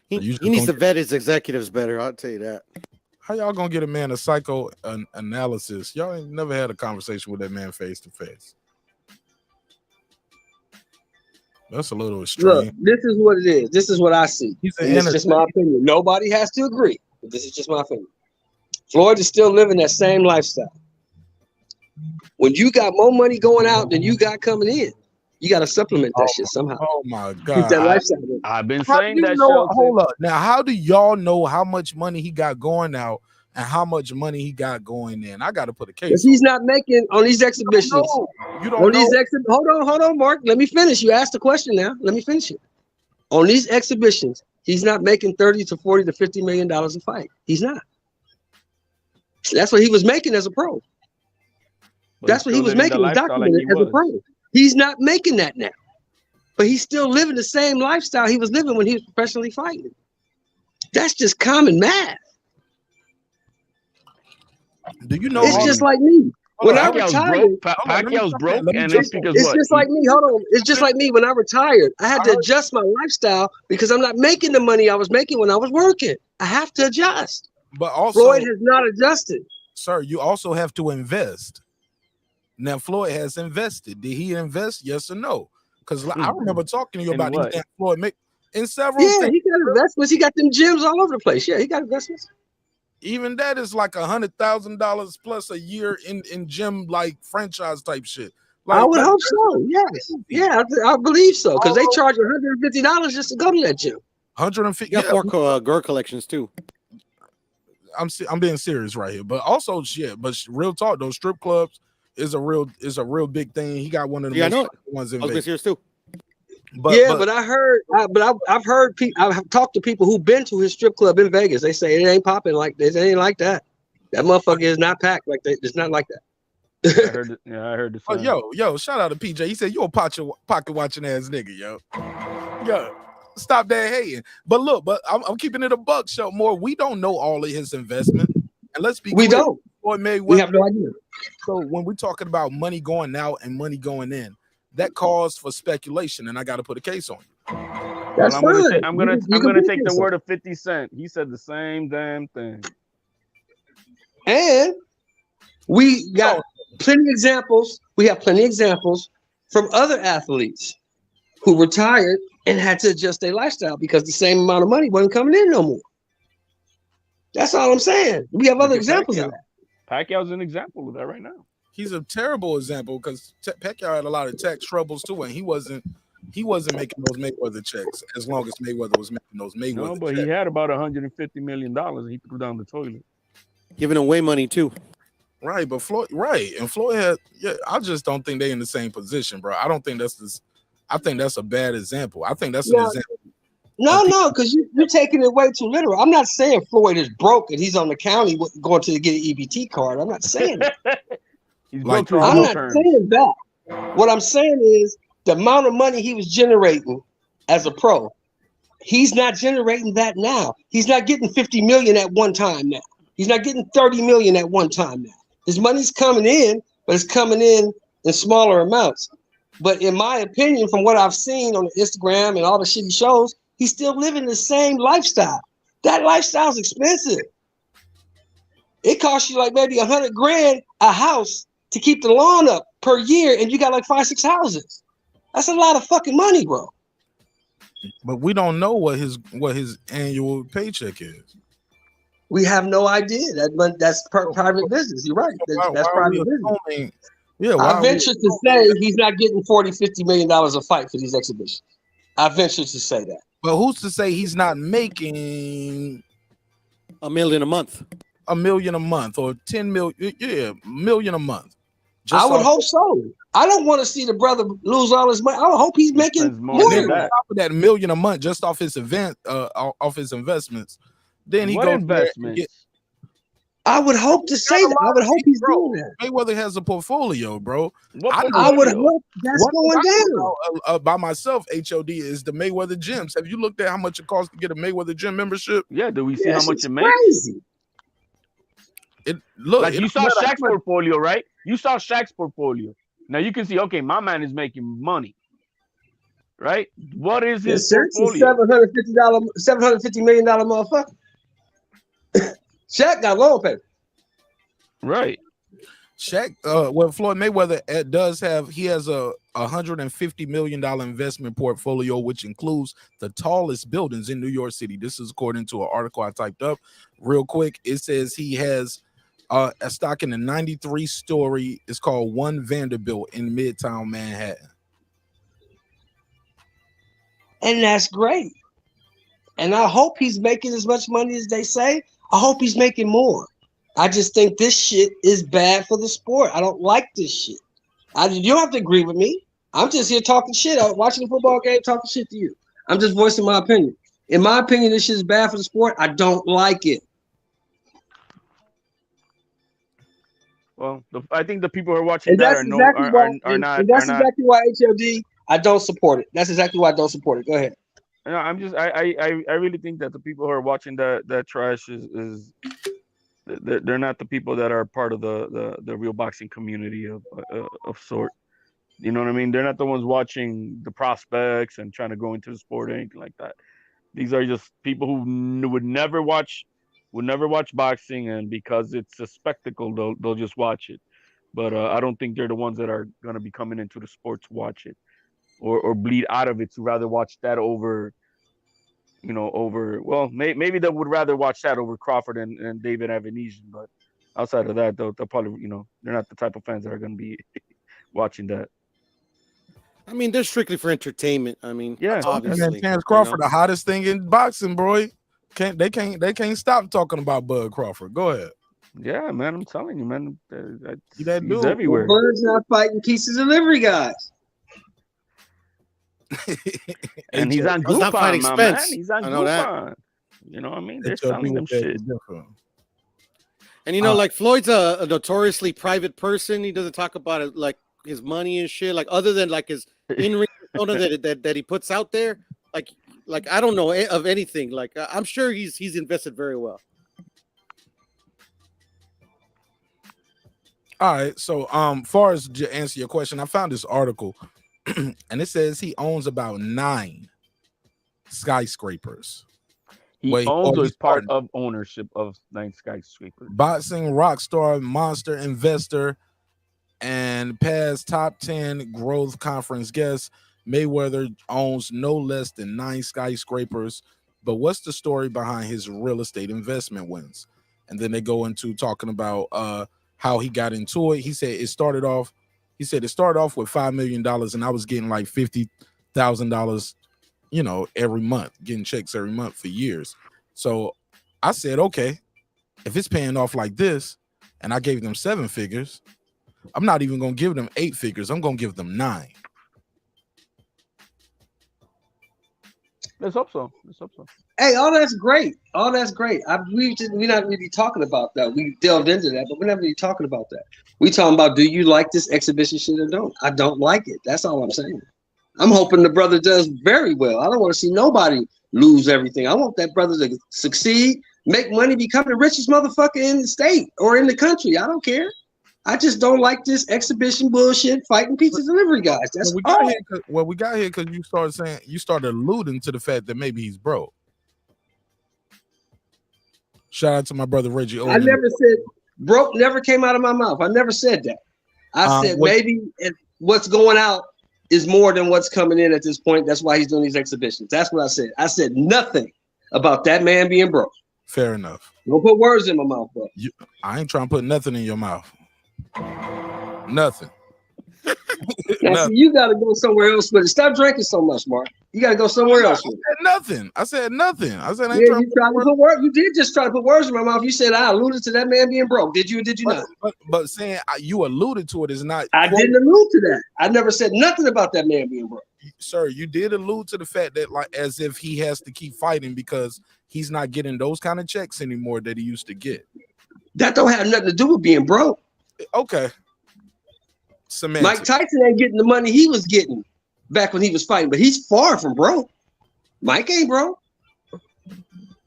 He needs to vet his executives better. I'll tell you that. How y'all gonna get a man a psycho analysis? Y'all ain't never had a conversation with that man face to face. That's a little extreme. Look, this is what it is. This is what I see. It's just my opinion. Nobody has to agree, but this is just my opinion. Floyd is still living that same lifestyle. When you got more money going out than you got coming in, you got to supplement that shit somehow. Oh my God. That lifestyle. I've been saying that. Hold up. Now, how do y'all know how much money he got going out and how much money he got going in? I got to put a case. He's not making on these exhibitions. You don't know. Hold on, Mark. Let me finish. You asked the question now. Let me finish it. On these exhibitions, he's not making 30 to 40 to 50 million dollars a fight. He's not. That's what he was making as a pro. That's what he was making as a pro. He's not making that now. But he's still living the same lifestyle he was living when he was professionally fighting. That's just common math. Do you know? It's just like me. When I retired, Pacquiao's broke, and it's because it's just like me. Hold on. It's just like me. When I retired, I had to adjust my lifestyle because I'm not making the money I was making when I was working. I have to adjust. But also, Floyd has not adjusted. Sir, you also have to invest. Now, Floyd has invested. Did he invest? Yes or no? Because I remember talking to you about these damn Floyd in several things. Yeah, he got investments. He got them gyms all over the place. Yeah, he got investments. Even that is like $100,000 plus a year in gym like franchise type shit. Like, I would hope so. Yes, yeah, I believe so. Because they charge $150 just to go to that gym. 150. You got 4 girl collections too. I'm being serious right here, but also but real talk, those strip clubs is a real big thing. He got one of the most ones in Vegas. Serious too. But I heard, I've heard people. I've talked to people who've been to his strip club in Vegas. They say it ain't popping like this. It ain't like that. That motherfucker is not packed like that. It's not like that. I heard it. Yeah, I heard the Oh, same. yo, shout out to PJ. He said you a pocket watching ass nigga, yo. Stop that hating. But look, I'm keeping it a buck. Show more. We don't know all of his investment, and let's be We clear, don't. Floyd Mayweather. We have no idea. So when we're talking about money going out and money going in, that calls for speculation, and I got to put a case on you. That's fine. I'm gonna take the word of 50 Cent. He said the same damn thing. And we got plenty of examples. We have plenty of examples from other athletes who retired and had to adjust their lifestyle because the same amount of money wasn't coming in no more. That's all I'm saying. We have other examples of that. Pacquiao's an example of that right now. He's a terrible example because Pacquiao had a lot of tax troubles too, and he wasn't making those Mayweather checks as long as Mayweather was making those Mayweather No, but checks. he had about $150 million and he threw down the toilet. Giving away money too. Right, but Floyd had, I just don't think they're in the same position, bro. I don't think I think that's a bad example. I think that's an example. No, because you're taking it way too literal. I'm not saying Floyd is broke and he's on the county going to get an EBT card. I'm not saying that. I'm not saying that. What I'm saying is the amount of money he was generating as a pro, he's not generating that now. He's not getting 50 million at one time now. He's not getting 30 million at one time now. His money's coming in, but it's coming in smaller amounts. But in my opinion, from what I've seen on Instagram and all the shit he shows, he's still living the same lifestyle. That lifestyle's expensive. It costs you like maybe $100,000 a house to keep the lawn up per year, and you got like 5-6 houses. That's a lot of fucking money, bro. But we don't know what his annual paycheck is. We have no idea. That's private business. You're right. That's private business. I venture to say he's not getting $40-50 million a fight for these exhibitions. I venture to say that. But who's to say he's not making $1 million a month? $1 million a month or 10 million? Yeah, $1 million a month. I would hope so. I don't want to see the brother lose all his money. I would hope he's making more than that. On top of that $1 million a month just off his off his investments. Then he goes investments. I would hope to say that. I would hope he's doing that. Mayweather has a portfolio, bro. I would hope that's going down. By myself, HOD is the Mayweather gyms. Have you looked at how much it costs to get a Mayweather gym membership? Yeah, do we see how much it makes? Crazy. You saw Shaq's portfolio, right? You saw Shaq's portfolio. Now you can see, okay, my man is making money, right? What is his portfolio? $750 million motherfucker. Shaq got loan paper. Right. Shaq, Floyd Mayweather has a $150 million investment portfolio, which includes the tallest buildings in New York City. This is according to an article I typed up real quick. It says he has a stock in the 93-story. It's called One Vanderbilt in Midtown Manhattan. And that's great. And I hope he's making as much money as they say. I hope he's making more. I just think this shit is bad for the sport. I don't like this shit. You don't have to agree with me. I'm just here talking shit. I'm watching a football game, talking shit to you. I'm just voicing my opinion. In my opinion, this shit is bad for the sport. I don't like it. Well, I think the people who are watching that are not. That's exactly why HLD, I don't support it. That's exactly why I don't support it. Go ahead. No, I really think that the people who are watching that trash is they're not the people that are part of the real boxing community of sort. You know what I mean? They're not the ones watching the prospects and trying to go into the sport or anything like that. These are just people who would never watch boxing, and because it's a spectacle, they'll just watch it. But I don't think they're the ones that are going to be coming into the sport to watch it. Or bleed out of it to rather watch that over maybe they would rather watch that over Crawford and David Avenesian, but outside of that, they'll probably, they're not the type of fans that are going to be watching that. I mean, they're strictly for entertainment. I mean, yeah, obviously. Terrence Crawford, the hottest thing in boxing, bro. They can't stop talking about Bud Crawford. Go ahead. Yeah, man, I'm telling you, man. He's everywhere. Bud's not fighting pieces of livery guys. And he's on He's not fighting Groupon, my man. Spence. He's on I know that. Groupon. You know what I mean? They're selling them shit. And you know, like Floyd's a notoriously private person. He doesn't talk about it like his money and shit. Like other than like his in-ring persona that he puts out there. Like I don't know of anything. Like I'm sure he's invested very well. All right, so far as to answer your question, I found this article, and it says he owns about 9 skyscrapers. He owns or is part of ownership of 9 skyscrapers. Boxing rock star, monster investor, and past top 10 growth conference guest, Mayweather owns no less than 9 skyscrapers. But what's the story behind his real estate investment wins? And then they go into talking about how he got into it. He said it started off with $5 million, and I was getting like $50,000, you know, every month, getting checks every month for years. So I said, okay, if it's paying off like this, and I gave them 7 figures, I'm not even gonna give them 8 figures. I'm gonna give them 9. Let's hope so. Hey, all that's great. All that's great. We're not really talking about that. We delved into that, but we're not really talking about that. We talking about, do you like this exhibition shit or don't? I don't like it. That's all I'm saying. I'm hoping the brother does very well. I don't want to see nobody lose everything. I want that brother to succeed, make money, become the richest motherfucker in the state or in the country. I don't care. I just don't like this exhibition bullshit fighting pizza delivery guys. That's we got here because you started alluding to the fact that maybe he's broke. Shout out to my brother Reggie. I never said broke. Never came out of my mouth. I never said that. I said maybe what's going out is more than what's coming in at this point. That's why he's doing these exhibitions. That's what I said. I said nothing about that man being broke. Fair enough. Don't put words in my mouth, bro. I ain't trying to put nothing in your mouth. Nothing. Now, you got to go somewhere else with it. Stop drinking so much, Mark. You got to go somewhere else with it. I said nothing. I said I ain't you trying to put words. You did just try to put words in my mouth. You said I alluded to that man being broke. Did you or did you not? But saying you alluded to it is not. I didn't allude to that. I never said nothing about that man being broke. Sir, you did allude to the fact that like as if he has to keep fighting because he's not getting those kind of checks anymore that he used to get. That don't have nothing to do with being broke. Okay. Semantics. Mike Tyson ain't getting the money he was getting back when he was fighting, but he's far from broke. Mike ain't broke.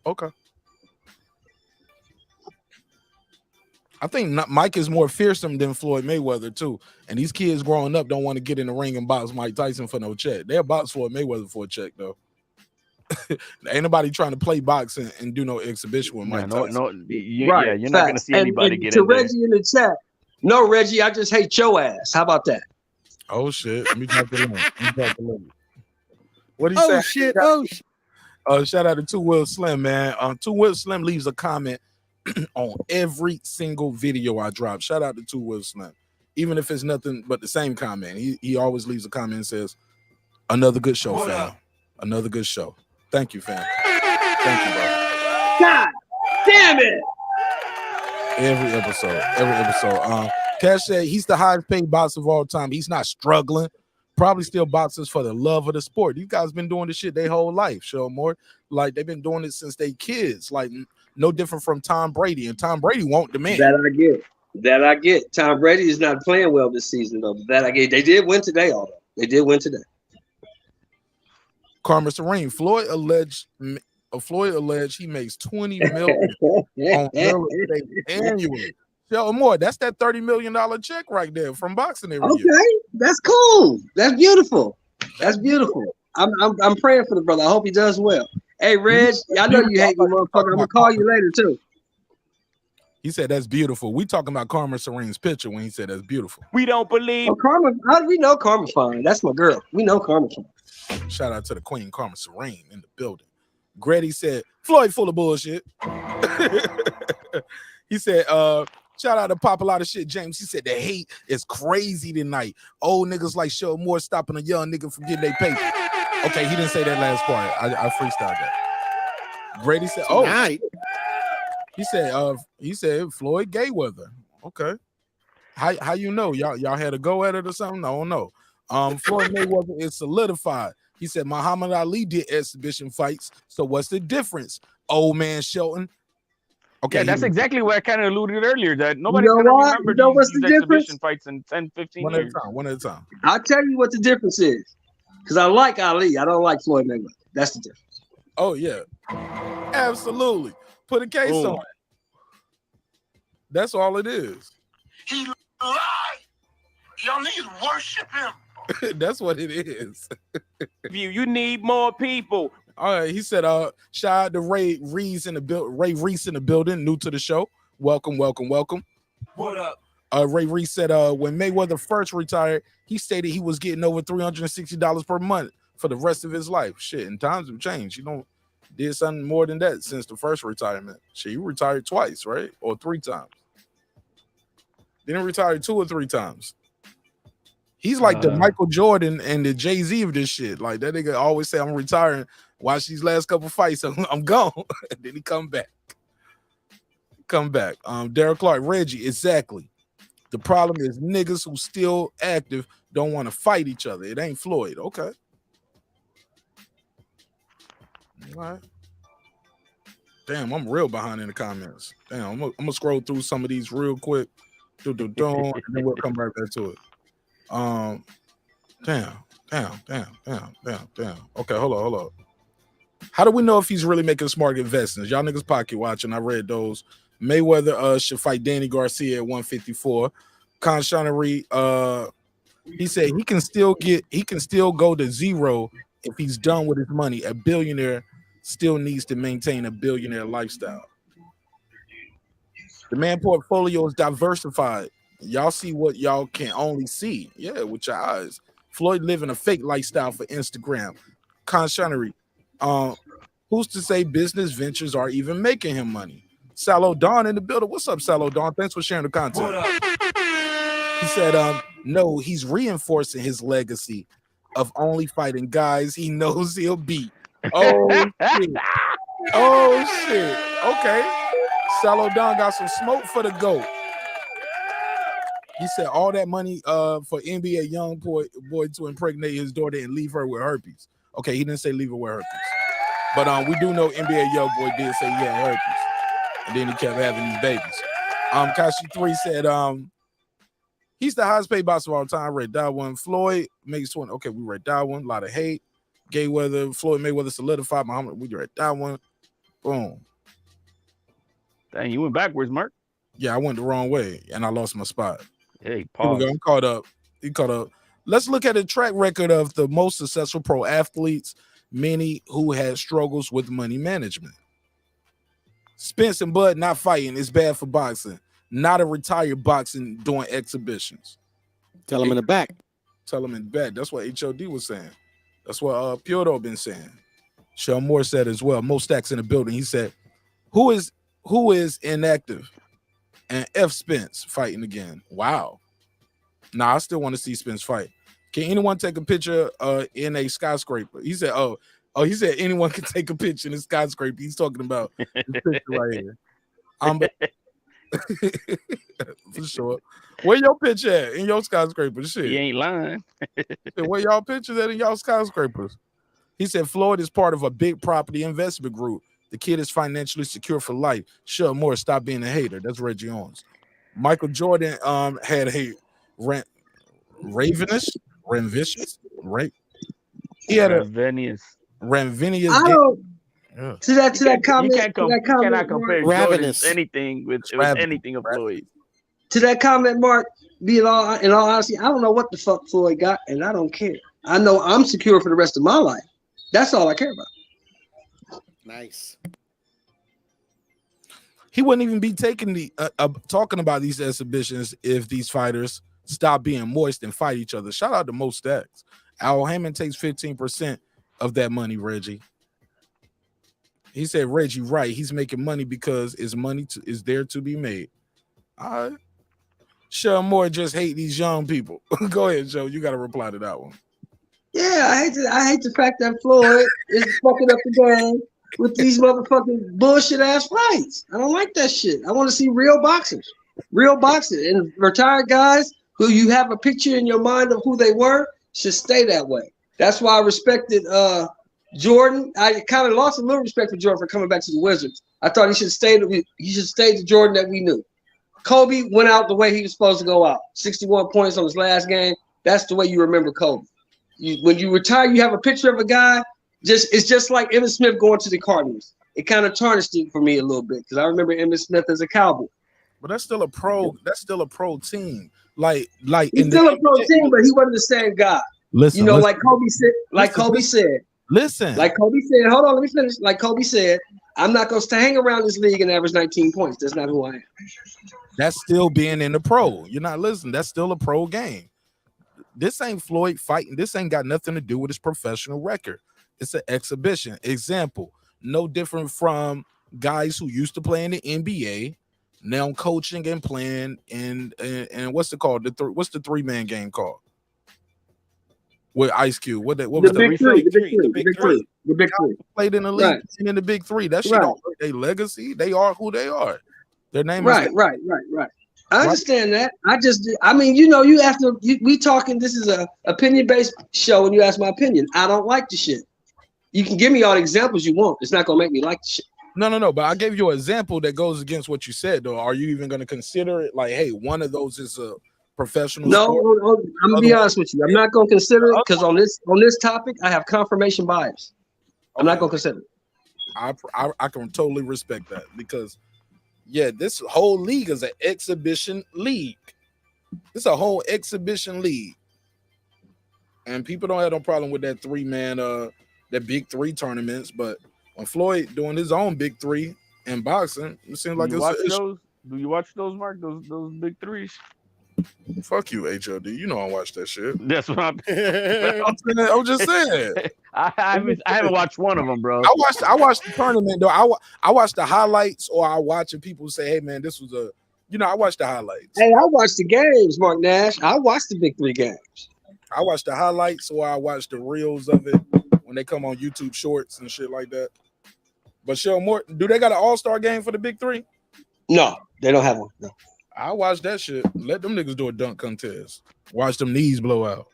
Okay. I think Mike is more fearsome than Floyd Mayweather too. And these kids growing up don't want to get in the ring and box Mike Tyson for no check. They'll box Floyd Mayweather for a check though. Ain't nobody trying to play boxing and do no exhibition with Mike Tyson. Right. Yeah, you're not gonna see anybody get to in there. Reggie in the chat. No, Reggie, I just hate your ass. How about that? Oh shit. Let me drop the link. What do you say? Shit. Oh shit. Shout out to Two Will Slim, man. Two Will Slim leaves a comment on every single video I drop. Shout out to Two Will Slim. Even if it's nothing but the same comment. He always leaves a comment and says, another good show, fam. Another good show. Thank you, fam. Thank you, bro. God damn it. Every episode. Cash said he's the highest paid boxer of all time. He's not struggling. Probably still boxers for the love of the sport. These guys been doing this shit their whole life. Show more like they've been doing it since they kids. Like no different from Tom Brady. And Tom Brady won't demand. That I get. Tom Brady is not playing well this season though. That I get. They did win today, although. They did win today. Karma Serene. Floyd alleged he makes $20 million on real estate annually. Show more. That's that $30 million check right there from boxing every year. Okay, that's cool. That's beautiful. That's beautiful. I'm praying for the brother. I hope he does well. Hey, Reg, I know you hate me, motherfucker. I'm gonna call you later too. He said that's beautiful. We talking about Karma Serene's picture when he said that's beautiful. We don't believe. Oh, Karma, how do we know Karma's fine? That's my girl. We know Karma's fine. Shout out to the Queen Karma Serene in the building. Grady said Floyd full of bullshit. He said, shout out to Pop a lot of shit, James. He said the hate is crazy tonight. Old niggas like Show Moore stopping a young nigga from getting their paper. Okay, he didn't say that last part. I freestyled that. Grady said, Tonight. He said Floyd Mayweather. Okay. How you know? Y'all had a go at it or something? I don't know. Floyd Mayweather is solidified. He said Muhammad Ali did exhibition fights. So what's the difference? Old man Shelton. Okay, yeah, that's exactly what I kind of alluded earlier, that nobody's You know going to what? remember You know what's these the difference? exhibition fights in 10, 15 One years. One at a time. I'll tell you what the difference is. Because I like Ali. I don't like Floyd Mayweather. That's the difference. Oh, yeah. Absolutely. Put a case on it. That's all it is. He lied. Y'all need to worship him. That's what it is. You need more people. All right, he said, shout out to Ray Reese in the building, new to the show. Welcome. What up? Ray Reese said, when Mayweather first retired, he stated he was getting over $360 per month for the rest of his life. Shit, and times have changed. You know, did something more than that since the first retirement. Shit, he retired twice, right? Or 3 times. Didn't retire 2 or 3 times. He's like the Michael Jordan and the Jay-Z of this shit. Like that nigga always say, I'm retiring. Watch these last couple fights, I'm gone. And then he come back. Derek Clark, Reggie, exactly. The problem is niggas who still active don't want to fight each other. It ain't Floyd. Okay. All right. Damn, I'm real behind in the comments. Damn, I'm gonna scroll through some of these real quick. And then we'll come right back to it. Damn. Okay, hold on. How do we know if he's really making smart investments? Y'all niggas pocket watching. I read those. Mayweather should fight Danny Garcia at 154. Conchanery, he said he can still go to zero if he's done with his money. A billionaire still needs to maintain a billionaire lifestyle. The man portfolio is diversified. Y'all see what y'all can only see. Yeah, with your eyes. Floyd living a fake lifestyle for Instagram. Conchanery, who's to say business ventures are even making him money? Salo Dawn in the building. What's up, Salo Dawn? Thanks for sharing the content. He said, no, he's reinforcing his legacy of only fighting guys he knows he'll beat. Oh, shit. Oh, shit. Okay. Salo Dawn got some smoke for the GOAT. He said all that money for NBA young boy to impregnate his daughter and leave her with herpes. Okay, he didn't say leave her with herpes. But we do know NBA young boy did say he had herpes. And then he kept having these babies. Kashi 3 said he's the highest paid boxer of all time. I read that one. Floyd makes 20. Okay, we read that one. A lot of hate. Floyd Mayweather solidified. Muhammad, we read that one. Boom. Dang, you went backwards, Mark. Yeah, I went the wrong way and I lost my spot. Hey, pause. I'm caught up. He caught up. Let's look at the track record of the most successful pro athletes, many who had struggles with money management. Spence and Bud not fighting is bad for boxing. Not a retired boxing doing exhibitions. Tell him in the back. Tell him in the back. That's what HOD was saying. That's what Piotr been saying. Sean Moore said as well. Mo Stacks in the building. He said, who is inactive? And F Spence fighting again. Wow. Nah, I still want to see Spence fight. Can anyone take a picture in a skyscraper? He said, he said anyone can take a picture in a skyscraper. He's talking about this picture right here. For sure. Where your picture at in your skyscraper? Shit. He ain't lying. Where y'all pictures at in y'all skyscrapers? He said Floyd is part of a big property investment group. The kid is financially secure for life. Sure, more stop being a hater. That's Reggie Owens. Michael Jordan had a Ravenious, right? He had a Ravenious. I don't. Yeah. To that comment, you cannot compare Ravenous anything with anything of Floyd. To that comment, Mark. In all honesty, I don't know what the fuck Floyd got, and I don't care. I know I'm secure for the rest of my life. That's all I care about. Nice. He wouldn't even be taking talking about these exhibitions if these fighters stop being moist and fight each other. Shout out to Mo Stacks. Al Heyman takes 15% of that money, Reggie. He said, Reggie, right. He's making money because his money is there to be made. All right. Sean Moore just hate these young people. Go ahead, Joe. You got to reply to that one. Yeah, I hate the fact that Floyd is fucking up the game with these motherfucking bullshit ass fights. I don't like that shit. I want to see real boxers, and retired guys who you have a picture in your mind of who they were should stay that way. That's why I respected Jordan. I kind of lost a little respect for Jordan for coming back to the Wizards. I thought he should stay the Jordan that we knew. Kobe went out the way he was supposed to go out. 61 points on his last game. That's the way you remember Kobe. When you retire, you have a picture of a guy. It's just like Emmitt Smith going to the Cardinals. It kind of tarnished it for me a little bit because I remember Emmitt Smith as a Cowboy. But that's still a pro. That's still a pro team. Like he's still a pro team, but he wasn't the same guy. Listen, like Kobe said. Like Kobe said. Hold on, let me finish. Like Kobe said, I'm not going to hang around this league and average 19 points. That's not who I am. That's still being in the pro. You're not listening. That's still a pro game. This ain't Floyd fighting. This ain't got nothing to do with his professional record. It's an exhibition. Example, no different from guys who used to play in the NBA, now coaching and playing and what's it called? What's the 3-man game called? With Ice Cube. What was the big three? The big three. Played in the league, right. In the big three. That shit don't hurt their legacy. They are who they are. Their name is right. I understand that. You have to. We talking. This is a opinion-based show, and you ask my opinion. I don't like the shit. You can give me all the examples you want. It's not gonna make me like the shit. No. But I gave you an example that goes against what you said, though. Are you even going to consider it? Like, hey, one of those is a professional. No, I'm gonna be honest with you. I'm not gonna consider it because on this topic, I have confirmation bias. I'm not gonna consider it. I can totally respect that because, yeah, this whole league is an exhibition league. It's a whole exhibition league, and people don't have no problem with that 3-man, that big 3 tournaments. But when Floyd doing his own big 3 in boxing, it seems like Do you watch those, Mark? Those big 3s? Fuck you, HOD. You know I watch that shit. That's what I'm just saying. I haven't watched one of them, bro. I watched the tournament though. I watched the highlights, or I watch it. People say, "Hey man, this was a," I watched the highlights. Hey, I watched the games, Mark Nash. I watched the big 3 games. I watched the highlights, or I watched the reels of it when they come on YouTube Shorts and shit like that. But Shell Morton, do they got an all-star game for the big 3? No, they don't have one. No. I watched that shit. Let them niggas do a dunk contest. Watch them knees blow out.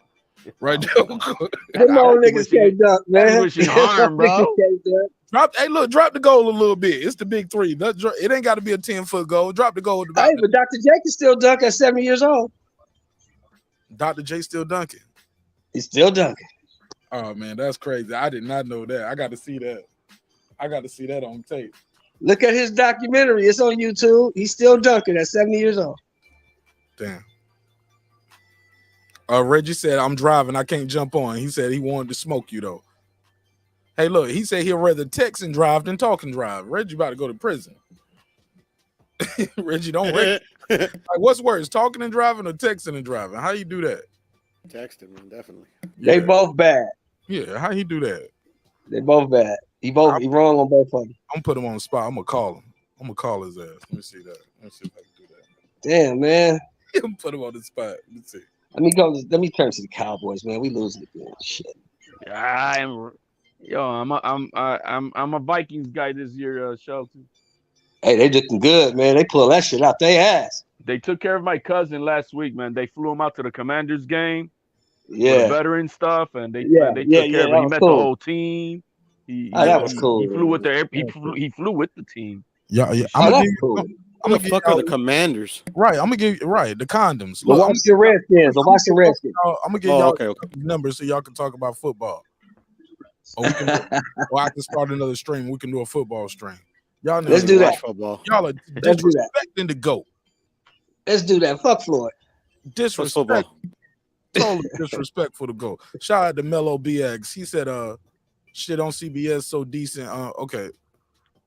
Right there. Them old niggas can't dunk, man. Harm, bro. Drop the goal a little bit. It's the big 3. It ain't got to be a 10-foot goal. Drop the goal. Hey, but Dr. J can still dunk at 70 years old. Dr. J still dunking. He's still dunking. Oh man, that's crazy. I did not know that. I got to see that. I got to see that on tape. Look at his documentary. It's on YouTube. He's still dunking at 70 years old. Damn. Reggie said, I'm driving. I can't jump on. He said he wanted to smoke you, though. Hey, look, he said he'll rather text and drive than talk and drive. Reggie about to go to prison. Reggie, don't wait. Like, what's worse, talking and driving or texting and driving? How you do that? Texting, man, definitely. They both bad. Yeah, how he do that? They both bad. He wrong on both of them. I'm gonna put him on the spot. I'm gonna call him. I'm gonna call his ass. Let me see that. Let me see if I can do that. Damn, man. I'm put him on the spot. Let's see. Let me turn to the Cowboys, man. We losing again. Shit. I'm a Vikings guy this year, Shelton. Hey, they looking good, man. They pull that shit out their ass. They took care of my cousin last week, man. They flew him out to the Commanders game. Yeah. Veteran stuff, and they took care of him. He met the whole team. That was cool. He flew with he flew with the team. Yeah. I'm gonna fuck with the Commanders. Right. I'm gonna give you the condoms. Look, watch your Redskins. Watch your Redskins. I'm gonna give y'all numbers so y'all can talk about football. Or I can start another stream. We can do a football stream. Y'all know let's do that. Football. Y'all are disrespecting the GOAT. Let's do that. Fuck Floyd. Disrespect. Totally disrespectful to GOAT. Shout out to Mello BX. He said, shit on CBS so decent. Okay.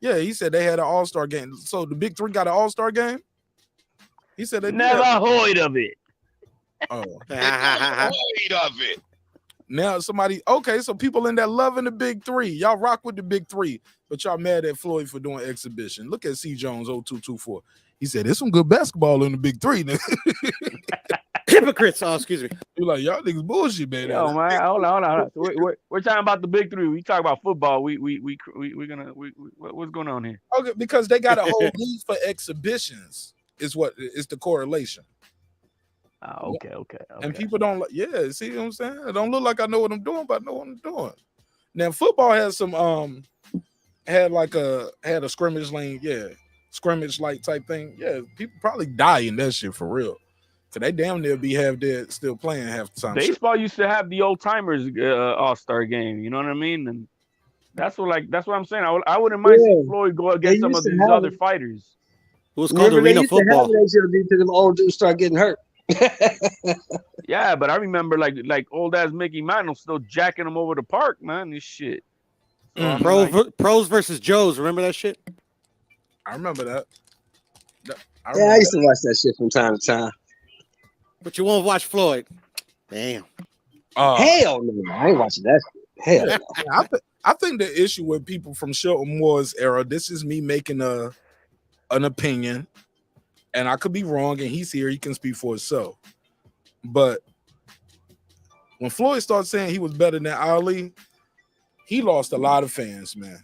Yeah, he said they had an all-star game. So the big 3 got an all-star game? He said they never heard of it. Oh. Heard of it. Now somebody, okay, so people in there loving the big 3. Y'all rock with the big 3, but y'all mad at Floyd for doing exhibition. Look at C. Jones 0224. He said there's some good basketball in the big 3. Hypocrites. Oh, excuse me. You're like, y'all niggas bullshit, man. Yo, man, hold on. We're talking about the big 3. We talk about football. We're gonna what's going on here? Okay, because they got a whole league for exhibitions. Is the correlation. Okay. And people don't like, yeah, see what I'm saying? It don't look like I know what I'm doing, but I know what I'm doing. Now football has some had a scrimmage lane, scrimmage like type thing. Yeah, people probably die in that shit for real. Cause they damn near be still playing half the time. Baseball used to have the old timers all-star game. You know what I mean? And that's what I'm saying. I wouldn't mind seeing Floyd go against some of these other fighters. It was called arena football. They should have been to them old dudes start getting hurt. Yeah, but I remember like old ass Mickey Mantle still jacking them over the park, man. This shit. So Pros versus Joes. Remember that shit? I remember that. I used to watch that shit from time to time. But you won't watch Floyd. Damn. Hell no, I ain't watching that shit. Hell no. I think the issue with people from Shelton Moore's era, this is me making an opinion, and I could be wrong, and he's here, he can speak for himself. But when Floyd started saying he was better than Ali, he lost a lot of fans, man.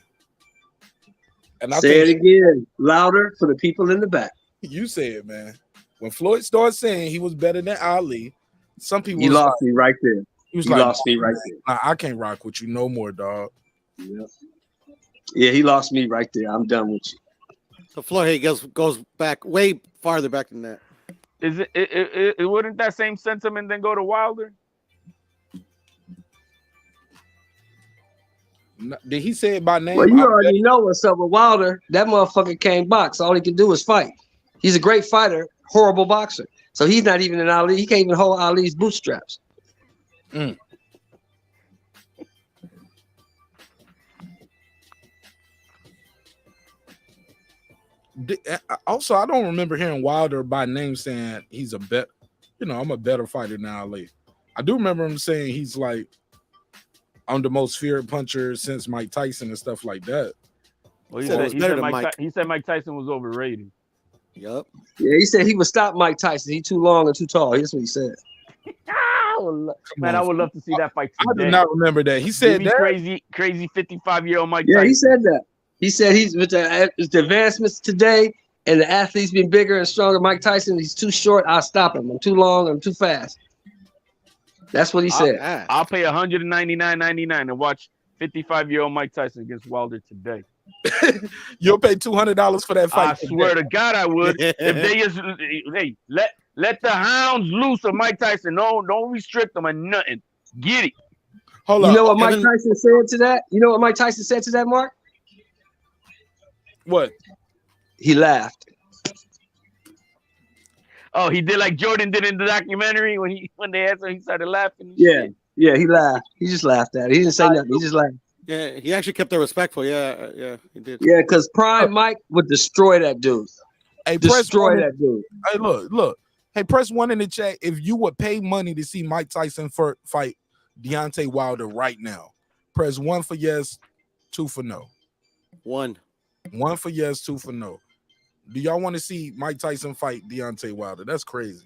And Say it again, louder for the people in the back. You say it, man. When Floyd started saying he was better than Ali, some people lost me right there. He lost me right there. I can't rock with you no more, dog. Yeah, he lost me right there. I'm done with you. So Floyd goes back way farther back than that. Is it wouldn't that same sentiment then go to Wilder? Did he say it by name? Well, you already know what's up with Wilder. That motherfucker can't box. All he can do is fight. He's a great fighter, horrible boxer. So he's not even an Ali. He can't even hold Ali's bootstraps. Also, I don't remember hearing Wilder by name saying he's I'm a better fighter than Ali. I do remember him saying he's like, I'm the most feared puncher since Mike Tyson and stuff like that. Well, he said Mike Tyson was overrated. Yep. Yeah, he said he would stop Mike Tyson. He's too long and too tall. That's what he said. Man, I would love to see that fight today. I do not remember that. He said that. Crazy 55-year-old Mike Tyson. Yeah, he said that. He said he's with the advancements today and the athletes being bigger and stronger. Mike Tyson, he's too short. I'll stop him. I'm too long. I'm too fast. That's what he said. I'll pay $199.99 to watch 55-year-old Mike Tyson against Wilder today. You'll pay $200 for that fight. I swear to God, I would. If they just let the hounds loose of Mike Tyson. No, don't restrict them or nothing. Get it. Hold on. You know what Mike Tyson said to that? You know what Mike Tyson said to that, Mark? What? He laughed. Oh, he did like Jordan did in the documentary when they asked him, he started laughing. Yeah, he laughed. He just laughed at it. He didn't say nothing. He just laughed. Yeah, he actually kept it respectful. Yeah, he did. Yeah, because Prime Mike would destroy that dude. Hey, destroy that dude. Hey, look. Hey, press 1 in the chat if you would pay money to see Mike Tyson fight Deontay Wilder right now. Press 1 for yes, 2 for no. 1 for yes, 2 for no. Do y'all want to see Mike Tyson fight Deontay Wilder? That's crazy.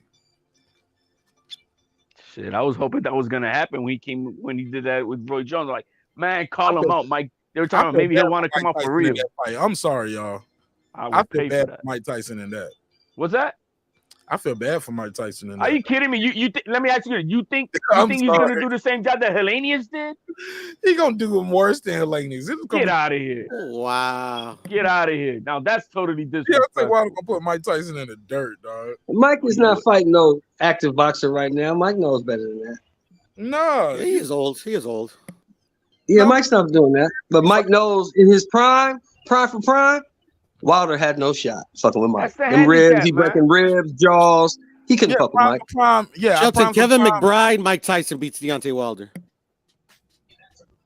Shit, I was hoping that was gonna happen when he did that with Roy Jones. Like, man, call him out, Mike. They were talking about maybe he'll want to come out for real. I'm sorry, y'all. I feel bad for Mike Tyson in that. What's that? I feel bad for Mike Tyson in that. Are you kidding me? Let me ask you. You think he's gonna do the same job that Hellenius did? He gonna do him worse than Hellenius. Get out of here! Wow! Get out of here! Now that's totally disrespectful. Yeah, why I'm gonna put Mike Tyson in the dirt, dog. Mike is not fighting no active boxer right now. Mike knows better than that. No, he is old. Yeah, no. Mike's not doing that. But Mike knows in his prime for prime, Wilder had no shot fucking with Mike. Them ribs, he breaking ribs, jaws. He couldn't fuck with Mike. Shelton, Kevin McBride, Mike Tyson beats Deontay Wilder.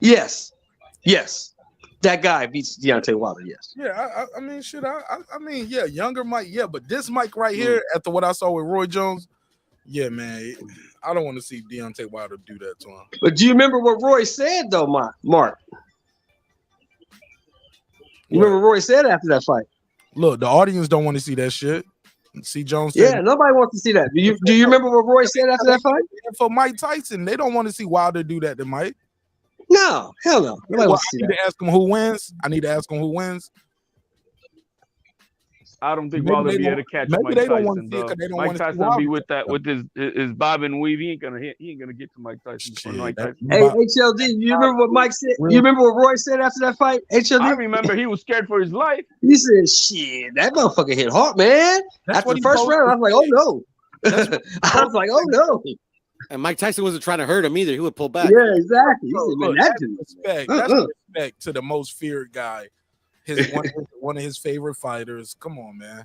Yes. That guy beats Deontay Wilder, yes. Yeah, I mean, shit. I mean, yeah, younger Mike, yeah, but this Mike right here, after what I saw with Roy Jones, yeah, man, I don't want to see Deontay Wilder do that to him. But do you remember what Roy said, though, Mark? You remember what Roy said after that fight? Look, the audience don't want to see that shit. See Jones. Yeah, nobody wants to see that. Do you remember what Roy said after that fight? For Mike Tyson, they don't want to see Wilder do that to Mike. No, hell no. Nobody wants to see that. I need to ask him who wins. I don't think Maybe Wilder they be able to don't- catch maybe Mike they don't wanna Tyson, see it bro. 'cause they don't Mike wanna see Tyson Wilder be with catch that his bob and weave. He ain't gonna get to Mike Tyson before Shit, Mike that- Tyson. Hey, HLD, you remember what Mike said? Real- You remember what Roy said after that fight? HLD? I remember he was scared for his life. He said, shit, that motherfucker hit hard, man. That's After what the he first supposed round, to I was like, oh no. That's I was like, oh no. And Mike Tyson wasn't trying to hurt him either. He would pull back. Yeah, exactly. He said, man, Look, that that's dude. respect. That's respect to the most feared guy. One of his favorite fighters. Come on, man.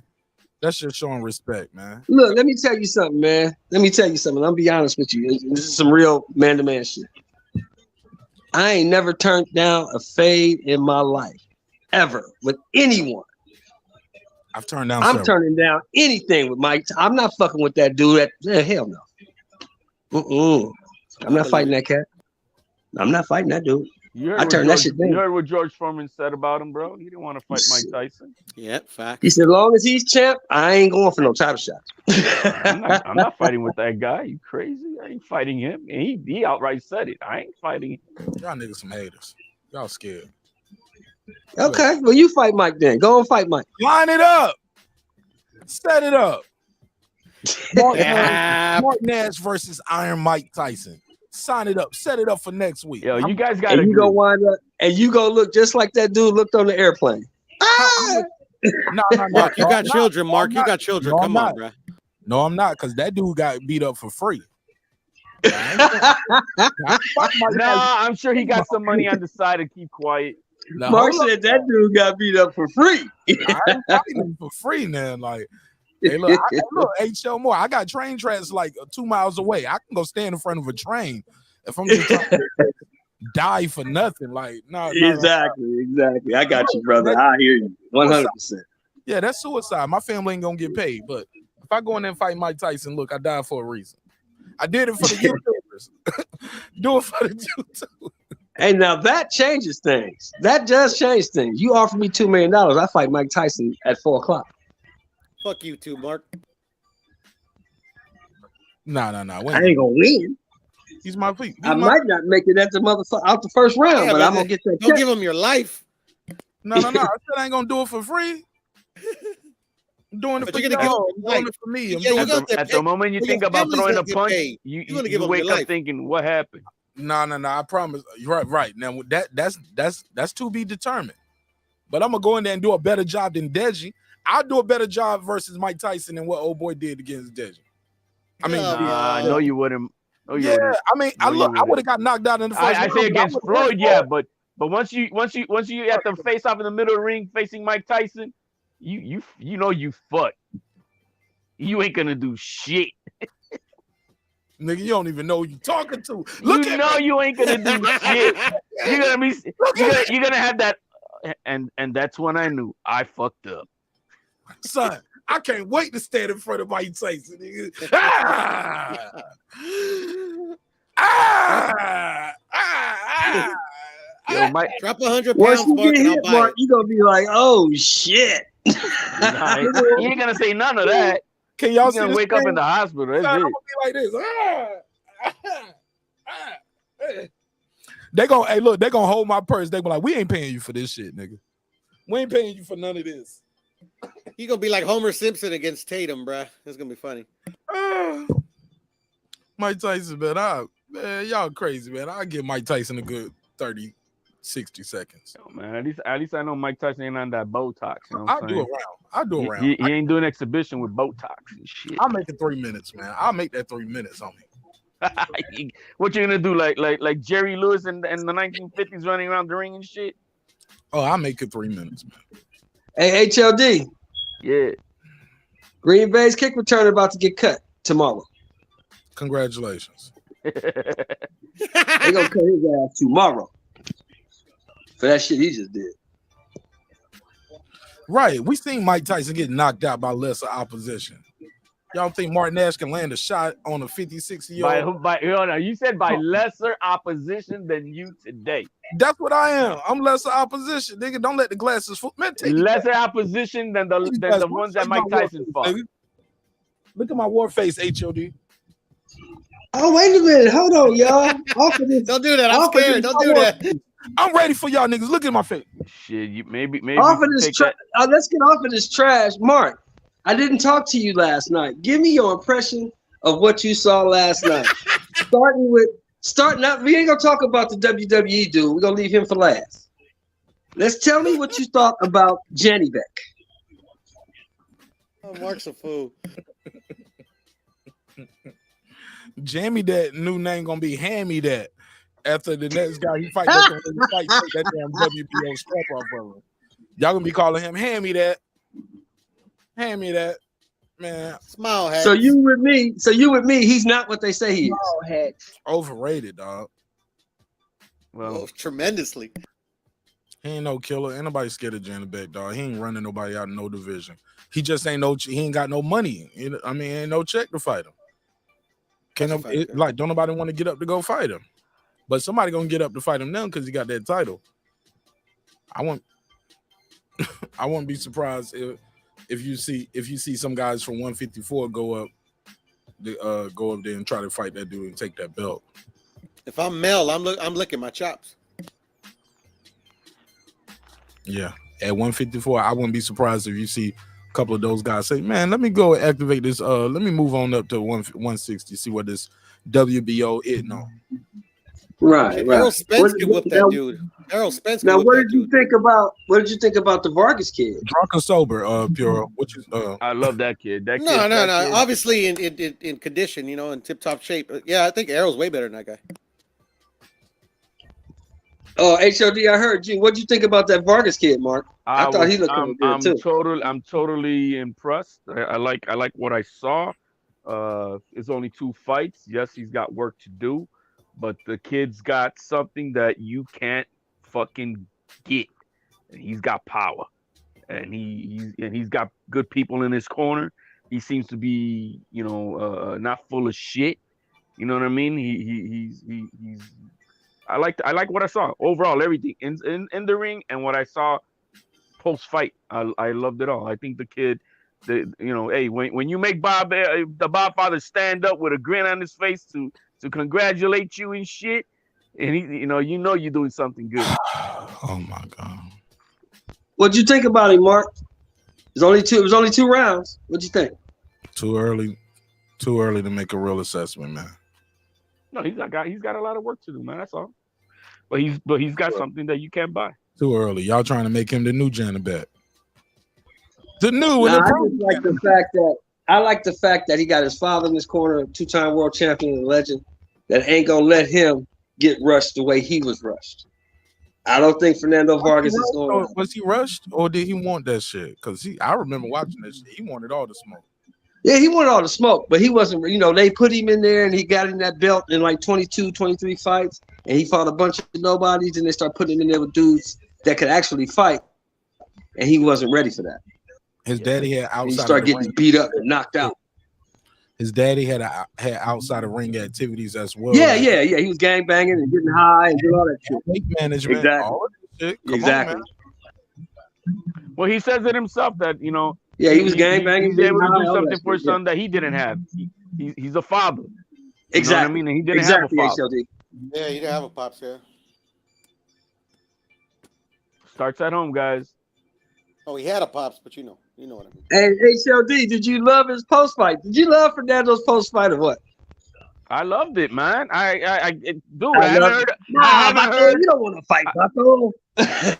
That's just showing respect, man. Look, let me tell you something, man. Let me tell you something. I'm be honest with you. This is some real man-to-man shit. I ain't never turned down a fade in my life, ever, with anyone. I've turned down. I'm turning down anything with Mike. I'm not fucking with that dude. Hell no. I'm not fighting that cat. I'm not fighting that dude. I turned that shit down. You heard what George Foreman said about him, bro? He didn't want to fight Mike Tyson. Yeah, fact. He said, as long as he's champ, I ain't going for no title shots. I'm not fighting with that guy. You crazy? I ain't fighting him. And he outright said it. I ain't fighting him. Y'all niggas some haters. Y'all scared. Okay, well, you fight Mike then. Go and fight Mike. Line it up. Set it up. Mark Nash versus Iron Mike Tyson. Sign it up. Set it up for next week. Yo, you guys got to you go wind up and you go look just like that dude looked on the airplane. No, Mark, you got children. Mark, you got children. No, Come on, bro. No, I'm not, because that dude got beat up for free. I'm sure he got some money on the side to keep quiet. Now, Mark said that dude got beat up for free. I ain't fighting him for free, man. Like, hey, look, HL Moore, I got train tracks like 2 miles away. I can go stand in front of a train if I'm just trying to die for nothing. Like, no. Exactly. I got you, brother. I hear you 100%. Yeah, that's suicide. My family ain't gonna get paid, but if I go in there and fight Mike Tyson, look, I died for a reason. I did it for the YouTubers. Do it for the YouTube. Hey, now that changes things. That does change things. You offer me $2 million, I fight Mike Tyson at 4:00. Fuck you too, Mark. No. I ain't gonna win. He's my feet. I might not make it at the motherfucker out the first round, but I'm gonna get that. Don't give him your life. No. I said I ain't gonna do it for free. I'm doing it for you. I'm doing it for me. At the moment you think about throwing a punch, you wake up thinking, what happened? No. I promise. You're right. Now that's to be determined. But I'm gonna go in there and do a better job than Deji. I'll do a better job versus Mike Tyson than what old boy did against Deji. I mean, no, you wouldn't. I mean, I would have got knocked out in the first. I say against Floyd, but once you have to face off in the middle of the ring facing Mike Tyson, you know you fucked. You ain't gonna do shit. Nigga, you don't even know who you talking to. You ain't gonna do shit. You're gonna have that, and that's when I knew I fucked up. Son, I can't wait to stand in front of Mike Tyson. Nigga. Yo, Mike, drop 100 Once pounds, you Mark, get and I'll hit, buy Mark, it. you gonna be like, oh shit. you ain't gonna say none of that. Can y'all see gonna wake up in the hospital? That's I'm it. gonna be like this. They gonna hold my purse. They be like, we ain't paying you for this shit, nigga. We ain't paying you for none of this. He gonna be like Homer Simpson against Tatum, bruh. It's gonna be funny. Mike Tyson, man, y'all crazy, man. I'll give Mike Tyson a good 30, 60 seconds. Yo, man, at least I know Mike Tyson ain't on that Botox. You know what I'm saying? I'll do a round. He ain't doing exhibition with Botox and shit. I'll make it 3 minutes, man. I'll make that 3 minutes on me. What you gonna do? Like Jerry Lewis in the 1950s running around the ring and shit? Oh, I'll make it 3 minutes, man. Hey, HLD. Yeah. Green Bay's kick returner about to get cut tomorrow. Congratulations. They gonna cut his ass tomorrow for that shit he just did. Right. We seen Mike Tyson get knocked out by lesser opposition. Y'all think Martin Nash can land a shot on a 50, 60-year-old? You said by lesser opposition than you today. That's what I am. I'm lesser opposition. Nigga, don't let the glasses fool. Man, lesser opposition than the ones that Mike Tyson fought. Look at my war face, HOD. Oh, wait a minute. Hold on, y'all. Don't do that. I'm scared. Don't do that. I'm ready for y'all niggas. Look at my face. Shit, maybe Off of you this take that. let's get off of this trash. Mark, I didn't talk to you last night. Give me your impression of what you saw last night. Starting out, we ain't gonna talk about the WWE dude. We're gonna leave him for last. Let's tell me what you thought about Jenny Beck. Oh, Mark's a fool. Jamie, that new name gonna be Hammy that. After the next guy he fight, that's gonna fight, take that damn WBO strap off of him. Y'all gonna be calling him Hammy that. Hammy that. Man. Smile head. So you with me, he's not what they say he is. Overrated, dog. Well, tremendously. He ain't no killer. Ain't nobody scared of Jenny Beck, dog. He ain't running nobody out in no division. He just ain't he ain't got no money. I mean, ain't no check to fight him. Don't nobody want to get up to go fight him. But somebody gonna get up to fight him now because he got that title. I won't be surprised if you see some guys from 154 go up there and try to fight that dude and take that belt. If I'm Mel, I'm licking my chops. Yeah, at 154, I wouldn't be surprised if you see a couple of those guys say, "Man, let me go activate this. Let me move on up to 160, see what this WBO is." No, right. Errol Spence can whip that dude. Errol Spence. Now, what did you think about the Vargas kid? Drunk or sober, Puro? I love that kid. That no. kid. Obviously, in condition, in tip-top shape. Yeah, I think Errol's way better than that guy. Oh, HOD, I heard you. What did you think about that Vargas kid, Mark? I thought he looked good too. I'm totally impressed. I like what I saw. It's only 2 fights. Yes, he's got work to do, but the kid's got something that you can't fucking get. And he's got power, and he's got good people in his corner. He seems to be, not full of shit. You know what I mean? He's. I like what I saw overall. Everything in the ring and what I saw post fight. I loved it all. I think the kid, hey, when you make the Bob father stand up with a grin on his face to congratulate you and shit, and you're doing something good. Oh my God. What'd you think about him, Mark? It was only 2 rounds. What'd you think? Too early to make a real assessment, man. No, he's got a lot of work to do, man. That's all. But he's got something that you can't buy. Too early. Y'all trying to make him the new Jenny Beck. The new. I like the fact that he got his father in his corner, 2-time world champion and legend, that ain't gonna let him get rushed the way he was rushed. I don't think Fernando Vargas is going. Was he rushed or did he want that shit? Because I remember watching this shit. He wanted all the smoke. Yeah, he wanted all the smoke, but he wasn't, they put him in there and he got in that belt in like 22, 23 fights, and he fought a bunch of nobodies, and they start putting him in there with dudes that could actually fight, and he wasn't ready for that. His daddy had outside. He started getting beat up and knocked out. His daddy had outside of ring activities as well. Yeah. He was gang banging and getting high and doing all that shit. Weight management. Exactly. All that shit. Exactly. Well, he says it himself that Yeah, he was gang banging. He's able to do something for his son that he didn't have. He's a father. Exactly. You know what I mean? And he didn't have a father. HLD. Yeah, he didn't have a pops. Yeah. Starts at home, guys. Oh, he had a pops, but you know what I mean. Hey, HLD, did you love his post fight? Did you love Fernando's post fight or what? I loved it, man. I haven't heard. You don't want to fight, Bucko. That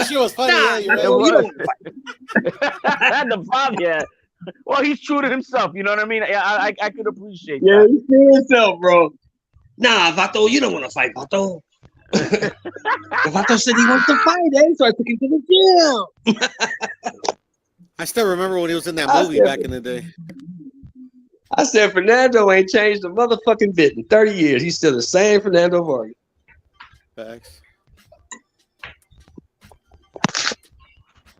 shit was funny. Yeah, you're right. You don't want to fight. The father, yeah. Well, he's true to himself. You know what I mean? I could appreciate that. Yeah, he's true to himself, bro. Nah, Vato, you don't want to fight, Vato. Vato said he wants to fight, so I took him to the gym. I still remember when he was in that movie back in the day. I said Fernando ain't changed a motherfucking bit in 30 years. He's still the same Fernando Vargas. Facts.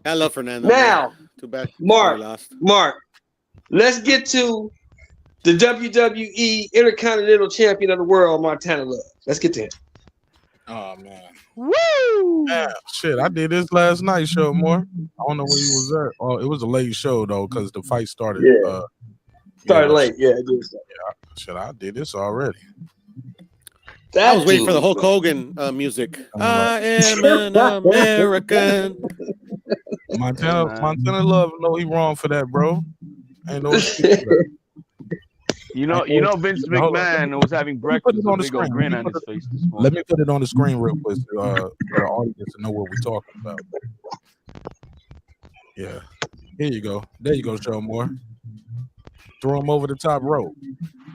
I love Fernando. Now, too bad. Mark, let's get to the WWE Intercontinental Champion of the World, Montana Love. Let's get to him. Oh man. Woo! Yeah, shit, I did this last night show more. I don't know where he was at. Oh, it was a late show though, because the fight started. Started late. Yeah, it did. Shit, I did this already. I was waiting for the Hulk Hogan music. I am an American. Montana Love know he wrong for that, bro. Ain't no You know, Vince McMahon was having breakfast with a big old grin on his face this morning. Let me put it on the screen real quick for the audience to know what we're talking about. Yeah. Here you go. There you go, Joe Moore. Throw him over the top rope.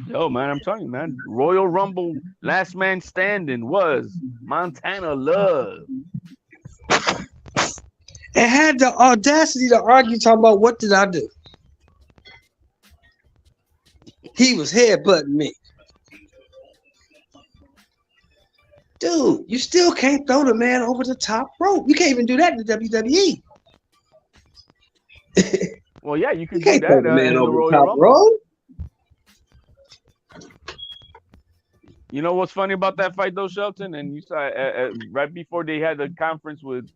Yo, man, I'm telling you, man. Royal Rumble last man standing was Montana Love. And had the audacity to argue, talking about what did I do? He was headbutting me. Dude, you still can't throw the man over the top rope. You can't even do that in the WWE. Well, yeah, you can You can't do throw that the man in the over the Royal top Rumble. rope. You know what's funny about that fight, though, Shelton? And you saw right before they had the conference with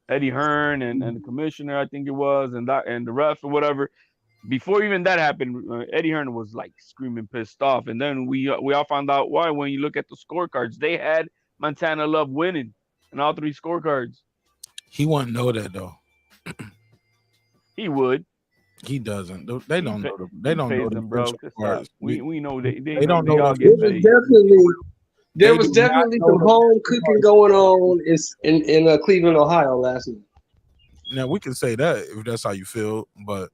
Eddie Hearn and the commissioner, I think it was, and the ref or whatever. Before even that happened, Eddie Hearn was like screaming pissed off, and then we all found out why when you look at the scorecards. They had Montana Love winning in all three scorecards. He wouldn't know that though. He would. He doesn't. They don't know. They don't know them, bro. We know they don't know. All get paid. There was definitely some home cooking going on in Cleveland, Ohio last night. Now we can say that if that's how you feel, but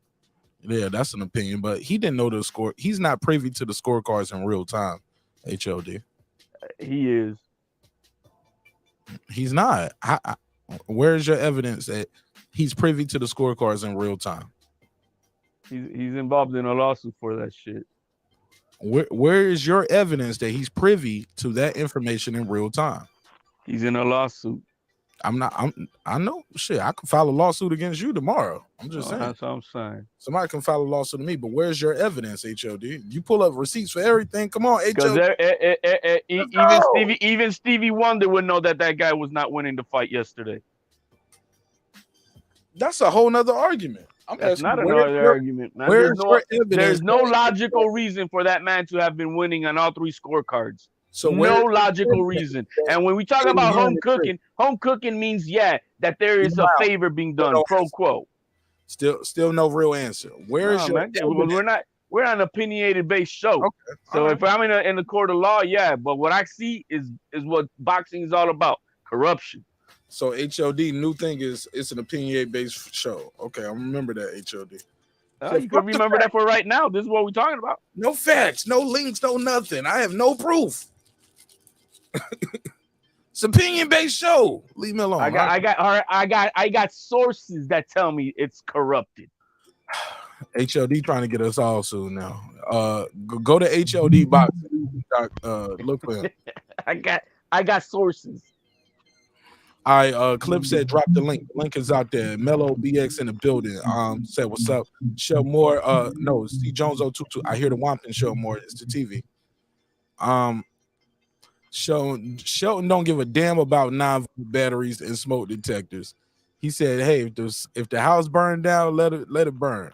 yeah, that's an opinion. But he didn't know the score. He's not privy to the scorecards in real time. HLD. He is. He's not. Where's your evidence that he's privy to the scorecards in real time? He's involved in a lawsuit for that shit. Where is your evidence that he's privy to that information in real time? He's in a lawsuit. I know. Shit, I could file a lawsuit against you tomorrow. I'm just saying. That's what I'm saying. Somebody can file a lawsuit to me, but where's your evidence, HOD? You pull up receipts for everything. Come on, HOD. Even Stevie Wonder would know that guy was not winning the fight yesterday. That's a whole nother argument. That's not another argument, man. There's no logical reason for that man to have been winning on all three scorecards. So no logical reason. And when we talk about home cooking means that there is a favor being done, pro quo. Still no real answer. Where is your? We're an opinionated based show. Okay. So if I'm in the court of law, but what I see is what boxing is all about: corruption. So HOD, new thing is it's an opinion based show. Okay, I remember that, HOD. You can remember that for right now. This is what we're talking about. No facts, no links, no nothing. I have no proof. It's opinion based show. Leave me alone. I got sources that tell me it's corrupted. HOD trying to get us all soon now. Go to HOD boxing. Look for him. I got sources. All right, Clip said drop the link. Link is out there. Mellow BX in the building. Said what's up. Shell Moore. No, C Jones 022. I hear the Wampin show more. It's the TV. Shelton don't give a damn about 9-volt batteries and smoke detectors. He said, "Hey, if the house burned down, let it burn."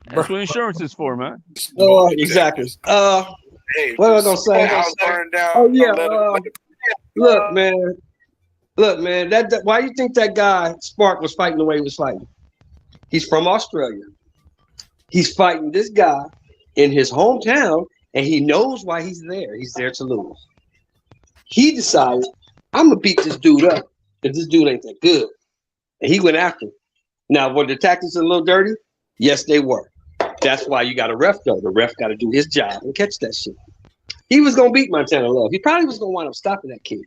That's what insurance is for, man. Oh, exactly. Hey, what was I gonna say? House burned down. Oh yeah. Look, man. That why you think that guy Spark was fighting the way he was fighting? He's from Australia. He's fighting this guy in his hometown, and he knows why he's there. He's there to lose. He decided, I'm gonna beat this dude up if this dude ain't that good. And he went after him. Now, were the tactics a little dirty? Yes, they were. That's why you got a ref, though. The ref got to do his job and catch that shit. He was gonna beat Montana Love. He probably was gonna wind up stopping that kid.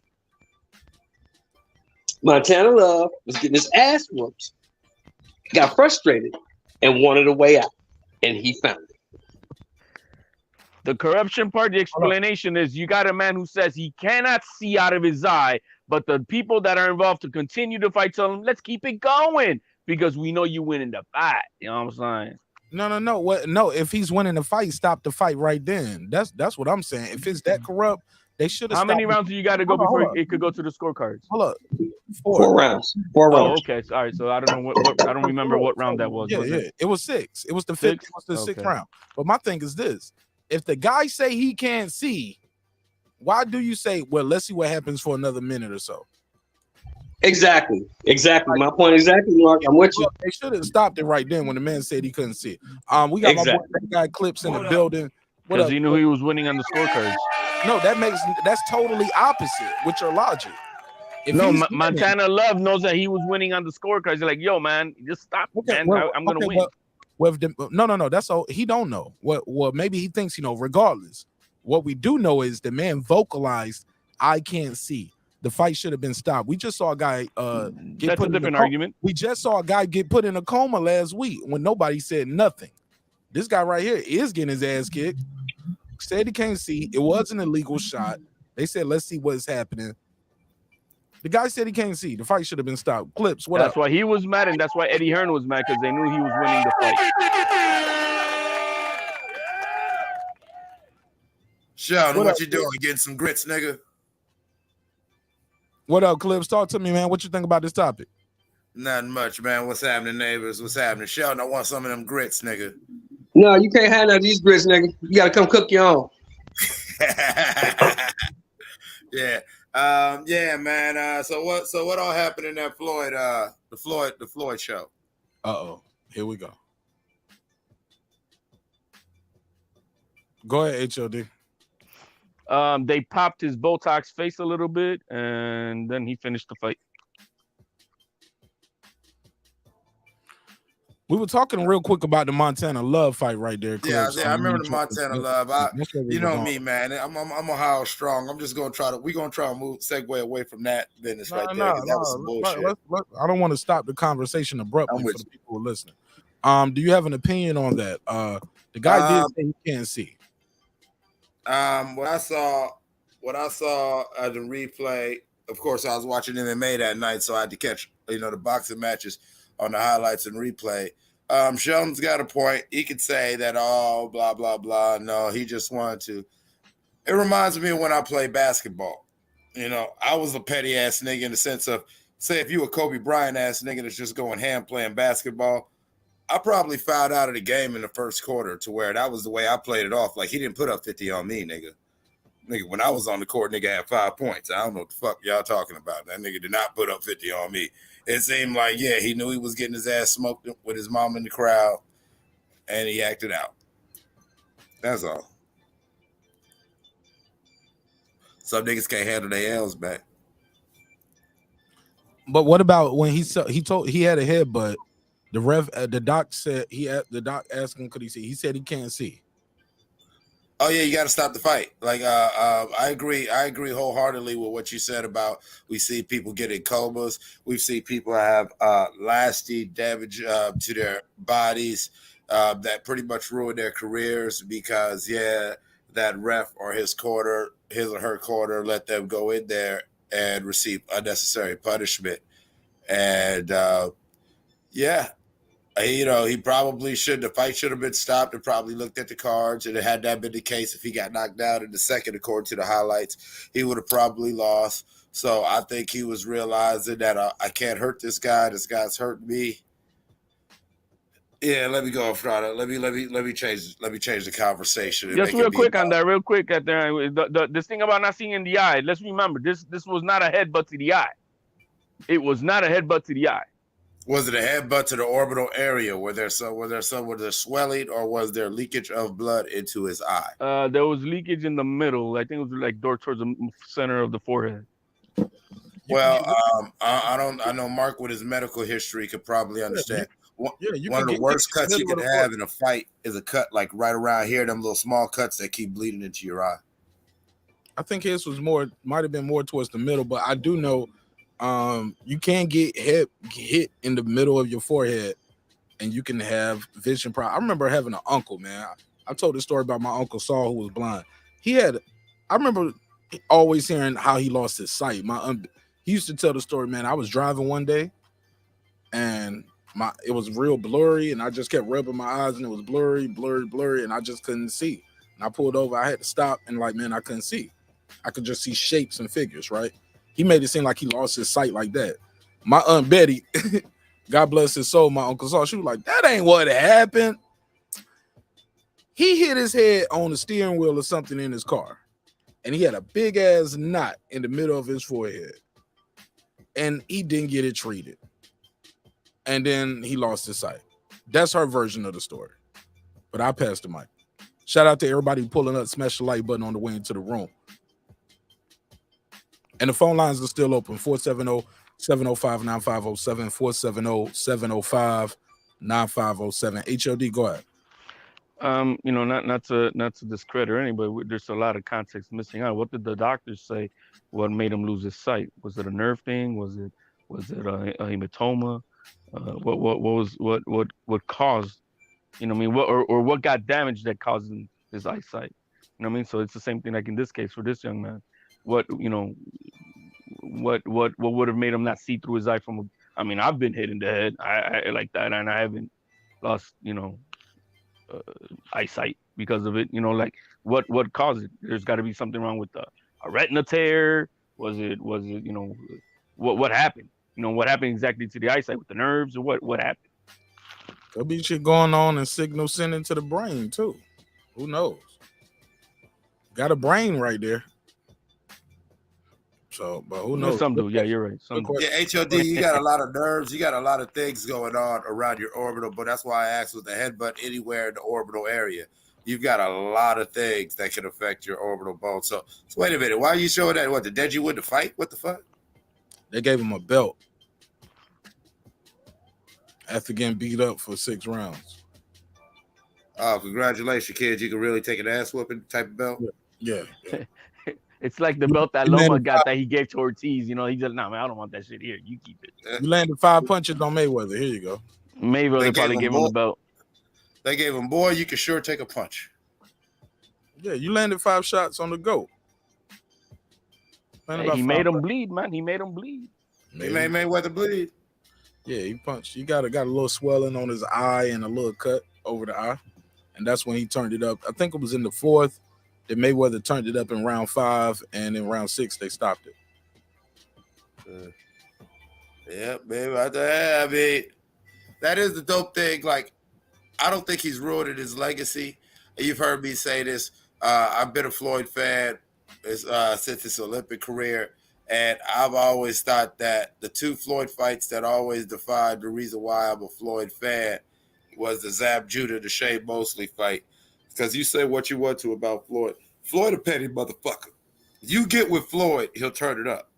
Montana Love was getting his ass whooped, got frustrated, and wanted a way out. And he found it. The corruption part, the explanation is you got a man who says he cannot see out of his eye, but the people that are involved to continue the fight tell him, let's keep it going because we know you winning the fight. You know what I'm saying? No. What? No, if he's winning the fight, stop the fight right then. That's what I'm saying. If it's that corrupt, they should have. How many rounds do you got to go before it could go to the scorecards? Hold up. Four rounds. Four rounds. Oh, okay. All right. So I don't know I don't remember what round that was. Yeah. It was 6. It was the fifth. It was the 6th round. But my thing is this: if the guy say he can't see, why do you say, well, let's see what happens for another minute or so? Exactly. My point exactly, Mark. I'm with you. They should have stopped it right then when the man said he couldn't see. We got my boy, that guy Clips in the building. Because he knew he was winning on the scorecards. No, that's totally opposite with your logic. If Montana Love knows that he was winning on the scorecards. He's like, yo, man, just stop, man. I'm gonna win. No. That's all. He don't know. Well, maybe he thinks, regardless. What we do know is the man vocalized, I can't see. The fight should have been stopped. We just saw a guy get That's put a different argument. We just saw a guy get put in a coma last week when nobody said nothing. This guy right here is getting his ass kicked. Said he can't see. It was an illegal shot. They said, let's see what's happening. The guy said he can't see. The fight should have been stopped. Clips, what That's up? why he was mad, and that's why Eddie Hearn was mad, because they knew he was winning the fight. Sheldon, what you doing? Getting some grits, nigga? What up, Clips? Talk to me, man. What you think about this topic? Nothing much, man. What's happening, neighbors? What's happening? Sheldon, I want some of them grits, nigga. No, you can't have none of these grits, nigga. You gotta come cook your own. Yeah. Yeah, man. So what all happened in that Floyd, the Floyd show? Uh-oh. Here we go. Go ahead, HOD. They popped his Botox face a little bit, and then he finished the fight. We were talking real quick about the Montana Love fight right there. Yeah, I remember the Montana Love. You know me, man. I'm Ohio strong. I'm just gonna try to segue away from that business right there. That was some bullshit. I don't want to stop the conversation abruptly for the people who are listening. Do you have an opinion on that? The guy did say he can't see. What I saw at the replay, of course, I was watching MMA that night, so I had to catch the boxing matches on the highlights and replay. Sheldon's got a point. He could say that, oh, blah, blah, blah. No, he just wanted to. It reminds me of when I played basketball. I was a petty ass nigga in the sense of, say, if you a Kobe Bryant ass nigga that's just going ham playing basketball, I probably fouled out of the game in the first quarter to where that was the way I played it off. Like, he didn't put up 50 on me, nigga. Nigga, when I was on the court, nigga had 5 points. I don't know what the fuck y'all talking about. That nigga did not put up 50 on me. It seemed like, yeah, he knew he was getting his ass smoked with his mom in the crowd, and he acted out. That's all. Some niggas can't handle their L's back. But what about when he had a headbutt? The ref, the doc said the doc asked him, could he see? He said he can't see. Oh yeah, you got to stop the fight. Like I agree wholeheartedly with what you said about we see people getting comas. We see people have lasting damage to their bodies that pretty much ruin their careers because that ref or his or her quarter let them go in there and receive unnecessary punishment. And he probably the fight should have been stopped and probably looked at the cards. And had that been the case, if he got knocked out in the second, according to the highlights, he would have probably lost. So I think he was realizing that I can't hurt this guy. This guy's hurting me. Yeah, let me go, Frada. Let me change the conversation. Just real quick on that, this thing about not seeing in the eye. Let's remember, this was not a headbutt to the eye. It was not a headbutt to the eye. Was it a headbutt to the orbital area? Was there swelling, or was there leakage of blood into his eye? There was leakage in the middle. I think it was like towards the center of the forehead. Well, I know Mark with his medical history could probably understand. One of the worst cuts you could have in a fight is a cut like right around here, them little small cuts that keep bleeding into your eye. I think his might have been more towards the middle, but I do know you can get hit in the middle of your forehead and you can have vision problem. I remember having an uncle, man. I told this story about my uncle Saul, who was blind. I remember always hearing how he lost his sight. He used to tell the story, man. I was driving one day and it was real blurry, and I just kept rubbing my eyes, and it was blurry, and I just couldn't see. And I pulled over. I had to stop, and I couldn't see. I could just see shapes and figures, right? He made it seem like he lost his sight like that. My Aunt Betty, God bless his soul, my Uncle Saul, she was like, that ain't what happened. He hit his head on the steering wheel or something in his car, and he had a big ass knot in the middle of his forehead, and he didn't get it treated, and then he lost his sight. That's her version of the story. But I passed the mic. Shout out to everybody pulling up, smash the like button on the way into the room. And the phone lines are still open, 470-705-9507, 470-705-9507. HOD, go ahead. Not to discredit anybody, there's a lot of context missing out. What did the doctors say? What made him lose his sight? Was it a nerve thing? Was it a hematoma? What caused? What got damaged that caused his eyesight? You know what I mean? So it's the same thing like in this case for this young man. What would have made him not see through his eye from? I've been hit in the head. I like that, and I haven't lost eyesight because of it. Like what caused it? There's got to be something wrong with a retina tear. Was it what happened? What happened exactly to the eyesight with the nerves, or what happened? Could be shit going on and signal sending to the brain too. Who knows? Got a brain right there. So, but who knows? Some do. Yeah, you're right. Some do. Yeah, HOD, you got a lot of nerves. You got a lot of things going on around your orbital, but that's why I asked with the headbutt anywhere in the orbital area. You've got a lot of things that can affect your orbital bone. So wait a minute. Why are you showing that? What, the Deji win the fight? What the fuck? They gave him a belt after getting beat up for 6 rounds. Oh, congratulations, kids. You can really take an ass whooping type of belt? Yeah. It's like the belt that Loma got that he gave to Ortiz. He just, nah, man, I don't want that shit here. You keep it. You landed 5 punches on Mayweather. Here you go. Mayweather probably gave him the belt. They gave him, boy, you can sure take a punch. Yeah, you landed 5 shots on the GOAT. Hey, he made him bleed, man. He made him bleed. He made Mayweather bleed. Yeah, he punched. He got a little swelling on his eye and a little cut over the eye. And that's when he turned it up. I think it was in the 4th that Mayweather turned it up in round 5, and in round 6 they stopped it. Yeah, baby. I mean, that is the dope thing. Like, I don't think he's ruining his legacy. You've heard me say this. I've been a Floyd fan since his Olympic career, and I've always thought that the 2 Floyd fights that always defined the reason why I'm a Floyd fan was the Zab Judah, the Shane Mosley fight. Because you say what you want to about Floyd. Floyd a petty motherfucker. You get with Floyd, he'll turn it up.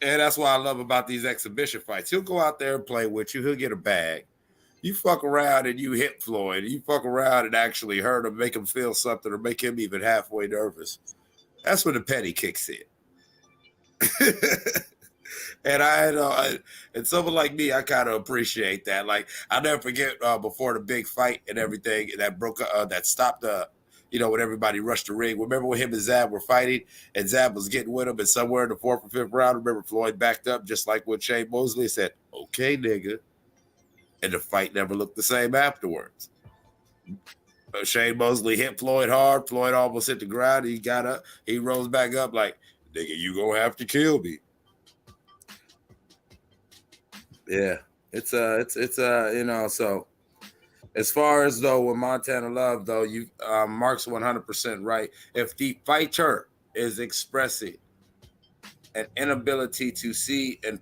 And that's what I love about these exhibition fights. He'll go out there and play with you. He'll get a bag. You fuck around and you hit Floyd. You fuck around and actually hurt him, make him feel something, or make him even halfway nervous. That's when the petty kicks in. And and someone like me, I kind of appreciate that. Like, I'll never forget before the big fight and everything that stopped when everybody rushed the ring. Remember when him and Zab were fighting and Zab was getting with him, and somewhere in the 4th or 5th round, remember Floyd backed up just like when Shane Mosley said, "Okay, nigga," and the fight never looked the same afterwards. Shane Mosley hit Floyd hard. Floyd almost hit the ground. He got up. He rose back up like, "Nigga, you gonna have to kill me." Yeah, it's so as far as though with Montana Love though, Mark's 100% right. If the fighter is expressing an inability to see and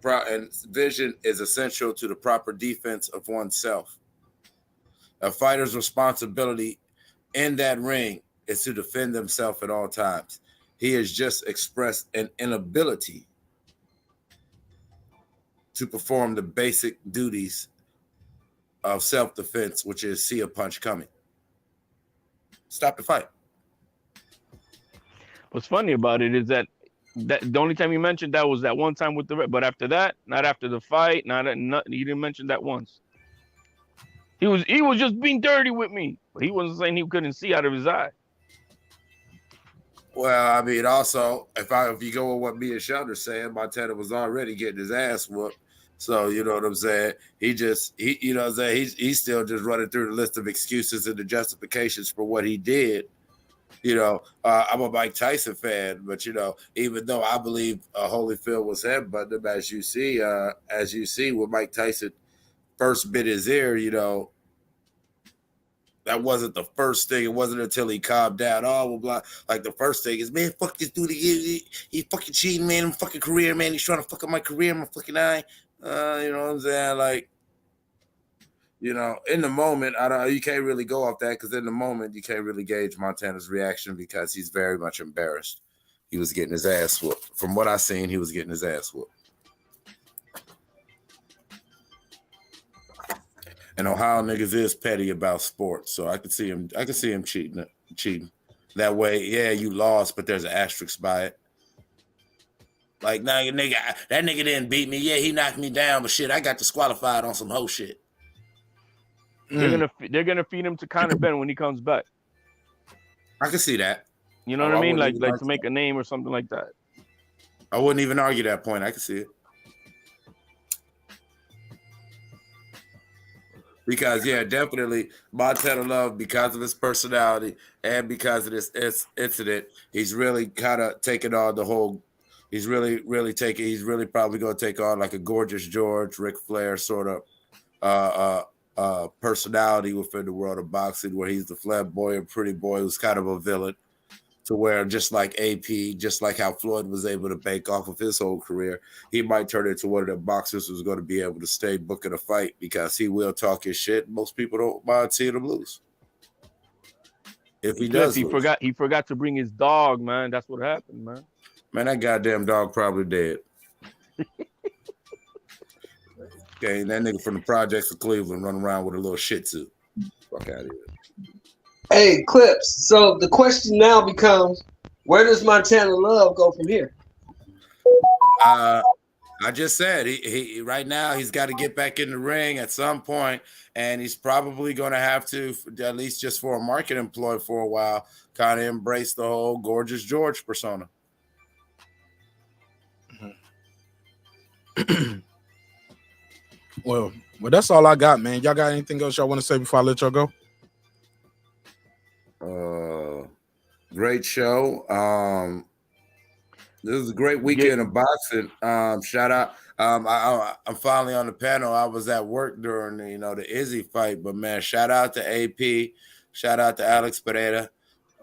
vision is essential to the proper defense of oneself. A fighter's responsibility in that ring is to defend themselves at all times. He has just expressed an inability to perform the basic duties of self-defense, which is see a punch coming. Stop the fight. What's funny about it is that the only time he mentioned that was that one time with but after that, not after the fight, he didn't mention that once. He was just being dirty with me, but he wasn't saying he couldn't see out of his eye. Well, I mean, also, if you go with what me and Sheldon are saying, Montana was already getting his ass whooped. So, you know what I'm saying? He's still just running through the list of excuses and the justifications for what he did. I'm a Mike Tyson fan, but, even though I believe Holyfield was headbutting him, as you see when Mike Tyson first bit his ear, That wasn't the first thing. It wasn't until he calmed down. Oh, blah, blah. Like the first thing is, man, fuck this dude. He fucking cheating, man. I'm fucking career, man. He's trying to fuck up my career, my fucking eye. You know what I'm saying? Like, you know, in the moment, you can't really go off that because in the moment you can't really gauge Montana's reaction because he's very much embarrassed. He was getting his ass whooped. From what I seen, he was getting his ass whooped. And Ohio niggas is petty about sports, so I could see him cheating. That way, yeah, you lost, but there's an asterisk by it. Like, nah, nigga, that nigga didn't beat me. Yeah, he knocked me down, but shit, I got disqualified on some hoe shit. They're gonna feed him to Conor Ben when he comes back. I can see that. You know what I mean? Like to make a name or something like that. I wouldn't even argue that point. I can see it. Because, yeah, definitely Montana Love, because of his personality and because of this incident, he's really kind of taken on the whole. He's really probably going to take on like a Gorgeous George, Ric Flair sort of personality within the world of boxing, where he's the flamboyant pretty boy who's kind of a villain, to where just like AP, just like how Floyd was able to bank off of his whole career, he might turn into one of the boxers who's going to be able to stay booking a fight because he will talk his shit. Most people don't mind seeing him lose. If he does, he forgot to bring his dog, man. That's what happened, man. Man, that goddamn dog probably dead. Okay, that nigga from the projects of Cleveland running around with a little shih tzu. Fuck out of here. Hey, Clips. So the question now becomes, where does Montana Love go from here? I just said he right now he's got to get back in the ring at some point, and he's probably going to have to, at least just for a marketing ploy for a while, kind of embrace the whole Gorgeous George persona. Well, that's all I got, man. Y'all got anything else y'all want to say before I let y'all go? Great show. This is a great weekend of boxing. Shout out. I'm finally on the panel. I was at work during the Izzy fight, but man, shout out to AP. Shout out to Alex Pereira.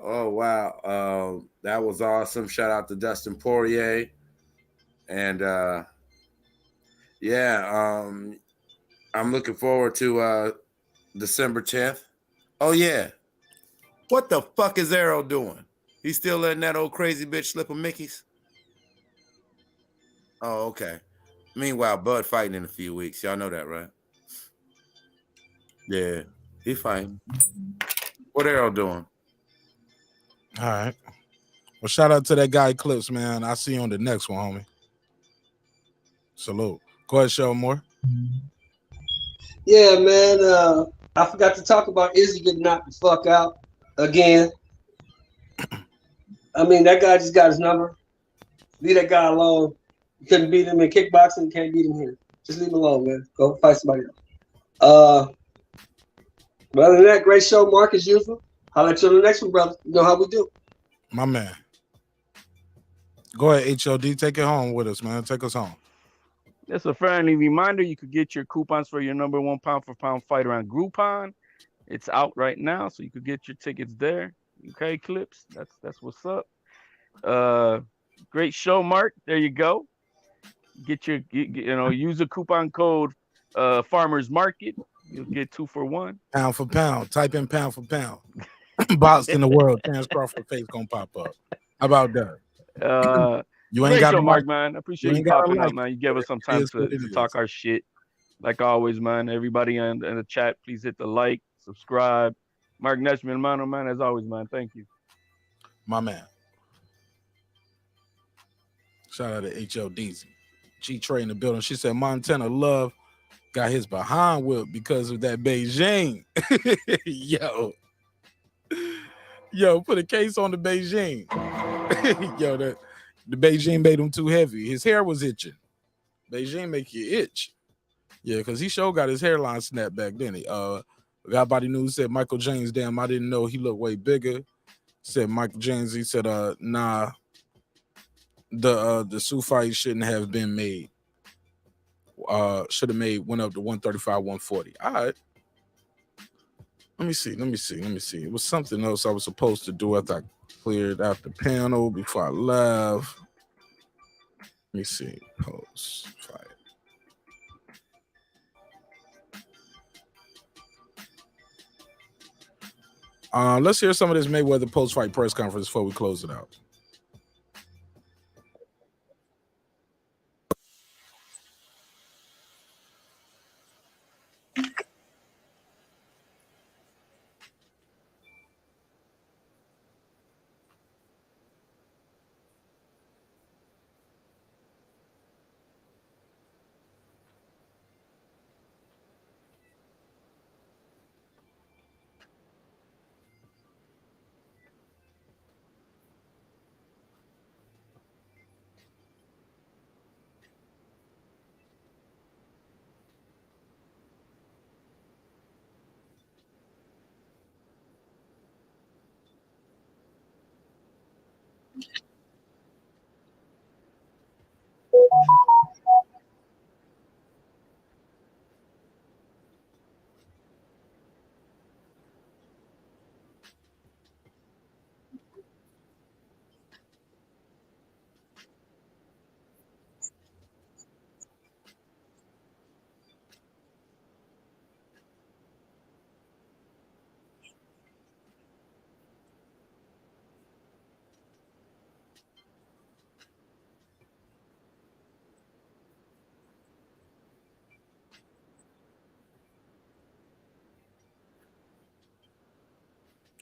Oh wow, that was awesome. Shout out to Dustin Poirier, and I'm looking forward to December 10th. Oh yeah. What the fuck is Arrow doing? He's still letting that old crazy bitch slip a Mickey's? Oh, okay. Meanwhile, Bud fighting in a few weeks. Y'all know that, right? Yeah, he fighting. What Arrow doing? All right. Well, shout out to that guy Clips, man. I'll see you on the next one, homie. Salute. Go ahead, show more. Yeah, man. I forgot to talk about Izzy getting knocked the fuck out again. I mean, that guy just got his number. Leave that guy alone. You couldn't beat him in kickboxing. You can't beat him here. Just leave him alone, man. Go fight somebody else. But other than that, great show, Mark, as usual. I'll let you on the next one, brother. You know how we do. My man. Go ahead, HOD. Take it home with us, man. Take us home. Just a friendly reminder, you could get your coupons for your number 1 pound-for-pound fighter on Groupon. It's out right now, so you could get your tickets there. Okay, Clips. That's what's up. Great show, Mark. There you go. Use a coupon code Farmers Market. You'll get 2 for 1. Pound for pound. Type in pound for pound. Box in the world. Terrence Crawford face gonna pop up. How about that? You ain't got show, Mark, man. I appreciate you popping up, man. You gave us some time to talk our shit. Like always, man. Everybody in the chat, please hit the like, subscribe. Mark Neshman, man, as always, man. Thank you. My man. Shout out to HLDZ. G-Trey in the building. She said Montana Love got his behind whipped because of that Beijing. Yo, put a case on the Beijing. Yo, the Beijing made him too heavy. His hair was itching. Beijing make you itch. Yeah, because he sure got his hairline snapped back, didn't he? Got Body News said Michael James, damn, I didn't know he looked way bigger. Said Michael James, he said, nah, the Sioux fight shouldn't have been made. Should have went up to 135, 140. All right. Let me see. It was something else I was supposed to do after I cleared out the panel before I left. Let me see. Post fight. Let's hear some of this Mayweather post-fight press conference before we close it out.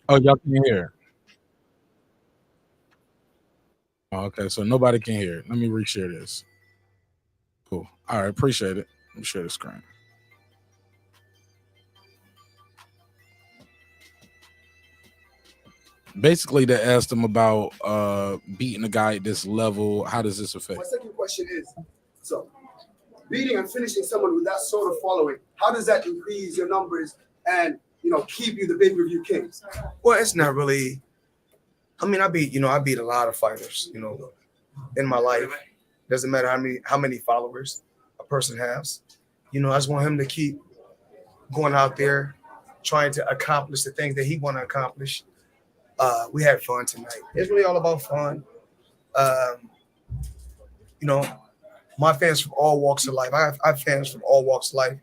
Oh, y'all can hear. Oh, okay, so nobody can hear it. Let me reshare this. Cool. All right, appreciate it. Let me share the screen. Basically, they asked him about beating a guy at this level. How does this affect? My second question is, so beating and finishing someone with that sort of following, how does that increase your numbers and keep you the pay-per-view kings? Well, it's not really. I mean, I beat a lot of fighters, in my life. Doesn't matter how many followers a person has. I just want him to keep going out there, trying to accomplish the things that he want to accomplish. We had fun tonight. It's really all about fun. My fans from all walks of life. I have fans from all walks of life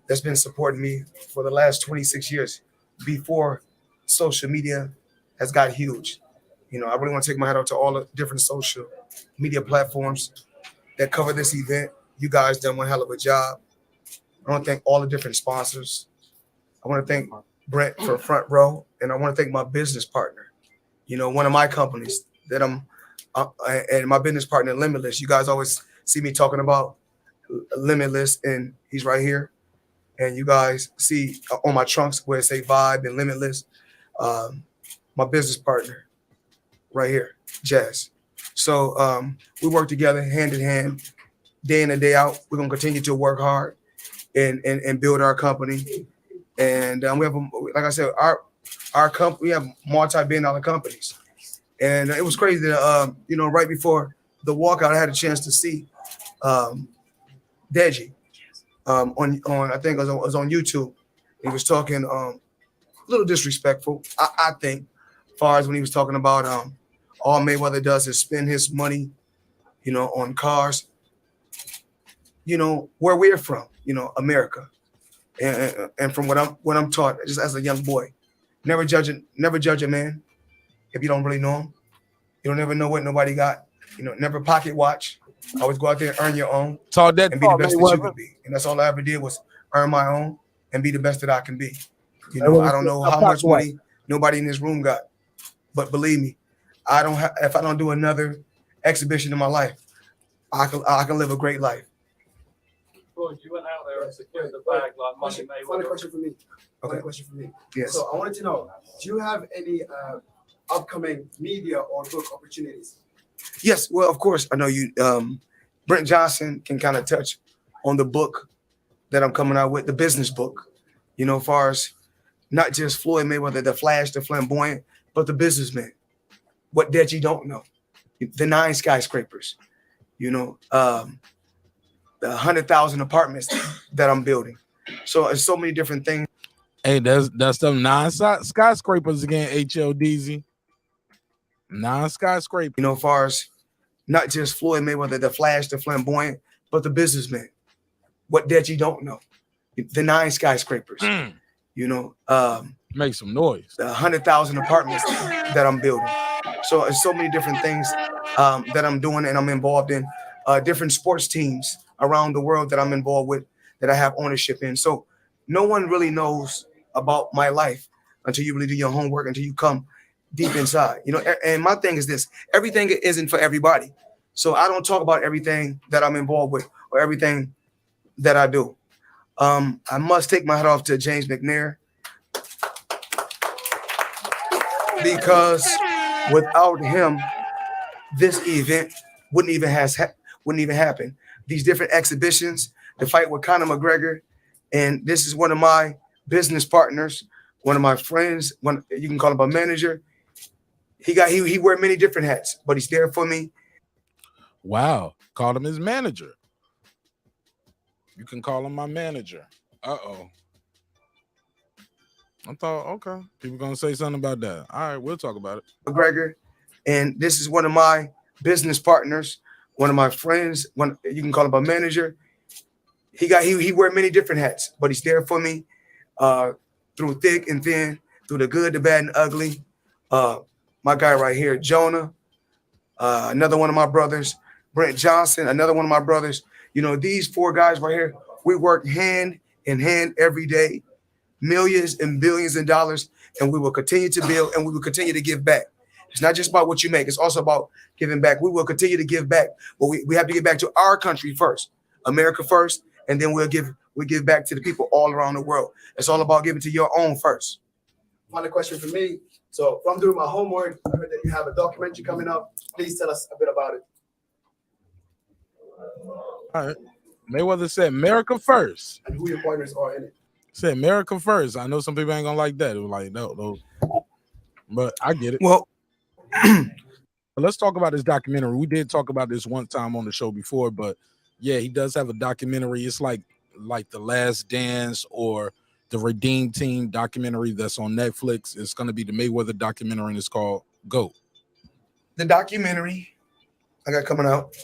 that's been supporting me for the last 26 years before social media has got huge. I really want to take my hat out to all the different social media platforms that cover this event. You guys done one hell of a job. I want to thank all the different sponsors. I want to thank Brent for front row, and I want to thank my business partner. One of my companies that I'm, and my business partner, Limitless. You guys always see me talking about Limitless, and he's right here. And you guys see on my trunks where it say Vibe and Limitless. My business partner, right here, Jazz. So we work together hand in hand, day in and day out. We're gonna continue to work hard and build our company. And we have, like I said, our company. We have multi-billion-dollar companies, and it was crazy that right before the walkout, I had a chance to see Deji on I think it was on YouTube. He was talking a little disrespectful, I think, as far as when he was talking about all Mayweather does is spend his money, on cars. Where we're from, America. And from what I'm taught, just as a young boy, never judge a man if you don't really know him. You don't never know what nobody got. Never pocket watch. Always go out there and earn your own. Talk that and be the best that you Mayweather. can be. And that's all I ever did was earn my own and be the best that I can be. I don't know how much money nobody in this room got, but believe me, if I don't do another exhibition in my life, I can live a great life. Floyd, you went out there and secured the bag like Money Mayweather. Funny question for me. Okay. Funny question for me. Yes. So I wanted to know, do you have any upcoming media or book opportunities? Yes, well, of course, I know you. Brent Johnson can kind of touch on the book that I'm coming out with, the business book. As far as not just Floyd Mayweather, the flash, the flamboyant, but the businessman. What Deji don't know, the 9 skyscrapers. The 100,000 apartments that I'm building. So it's so many different things Hey, that's them skyscrapers again, HLDZ. Non-skyscraper. You know, as far as not just Floyd Mayweather, the flash, the flamboyant, but the businessman. What Deji don't know. The 9 skyscrapers. You know, make some noise. The 100,000 apartments that I'm building. So there's so many different things that I'm doing and I'm involved in. Different sports teams around the world that I'm involved with, that I have ownership in. So no one really knows about my life until you really do your homework, until you come deep inside. You know, and my thing is this: everything isn't for everybody. So I don't talk about everything that I'm involved with or everything that I do. I must take my hat off to James McNair, because without him, this event wouldn't even happen. These different exhibitions, the fight with Conor McGregor, and this is one of my business partners, one of my friends. One, you can call him a manager. He wear many different hats, but he's there for me. Wow, called him his manager. You can call him my manager. Uh-oh. I thought, okay, people gonna say something about that. All right, we'll talk about it. McGregor, and this is one of my business partners, one of my friends. One, you can call him a manager. He wear many different hats, but he's there for me through thick and thin, through the good, the bad, and ugly. My guy right here, Jonah, another one of my brothers, Brent Johnson, another one of my brothers. You know, these 4 guys right here, we work hand in hand every day, millions and billions of dollars, and we will continue to build and we will continue to give back. It's not just about what you make, it's also about giving back. We will continue to give back, but we have to give back to our country first, America first, and then we'll give back to the people all around the world. It's all about giving to your own first. Final question for me. So if I'm doing my homework, I heard that you have a documentary coming up. Please tell us a bit about it. All right. Mayweather said America first. And who your partners are in it. Said America first. I know some people ain't gonna like that. It was like, no. But I get it. Well, let's talk about this documentary. We did talk about this one time on the show before, but yeah, he does have a documentary. It's like The Last Dance or the Redeem Team documentary that's on Netflix. It's going to be the Mayweather documentary, and it's called GOAT. The documentary I got coming out,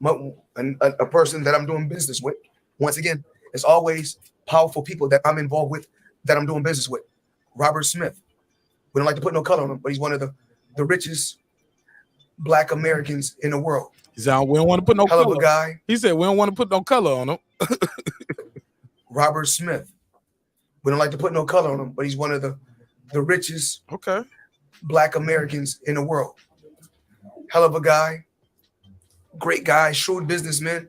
a person that I'm doing business with. Once again, it's always powerful people that I'm involved with, that I'm doing business with. Robert Smith. We don't like to put no color on him, but he's one of the richest Black Americans in the world. He said, we don't want to put no hell color. Of a guy. He said, we don't want to put no color on him. Robert Smith. We don't like to put no color on him, but he's one of the richest Black Americans in the world. Hell of a guy. Great guy, shrewd businessman.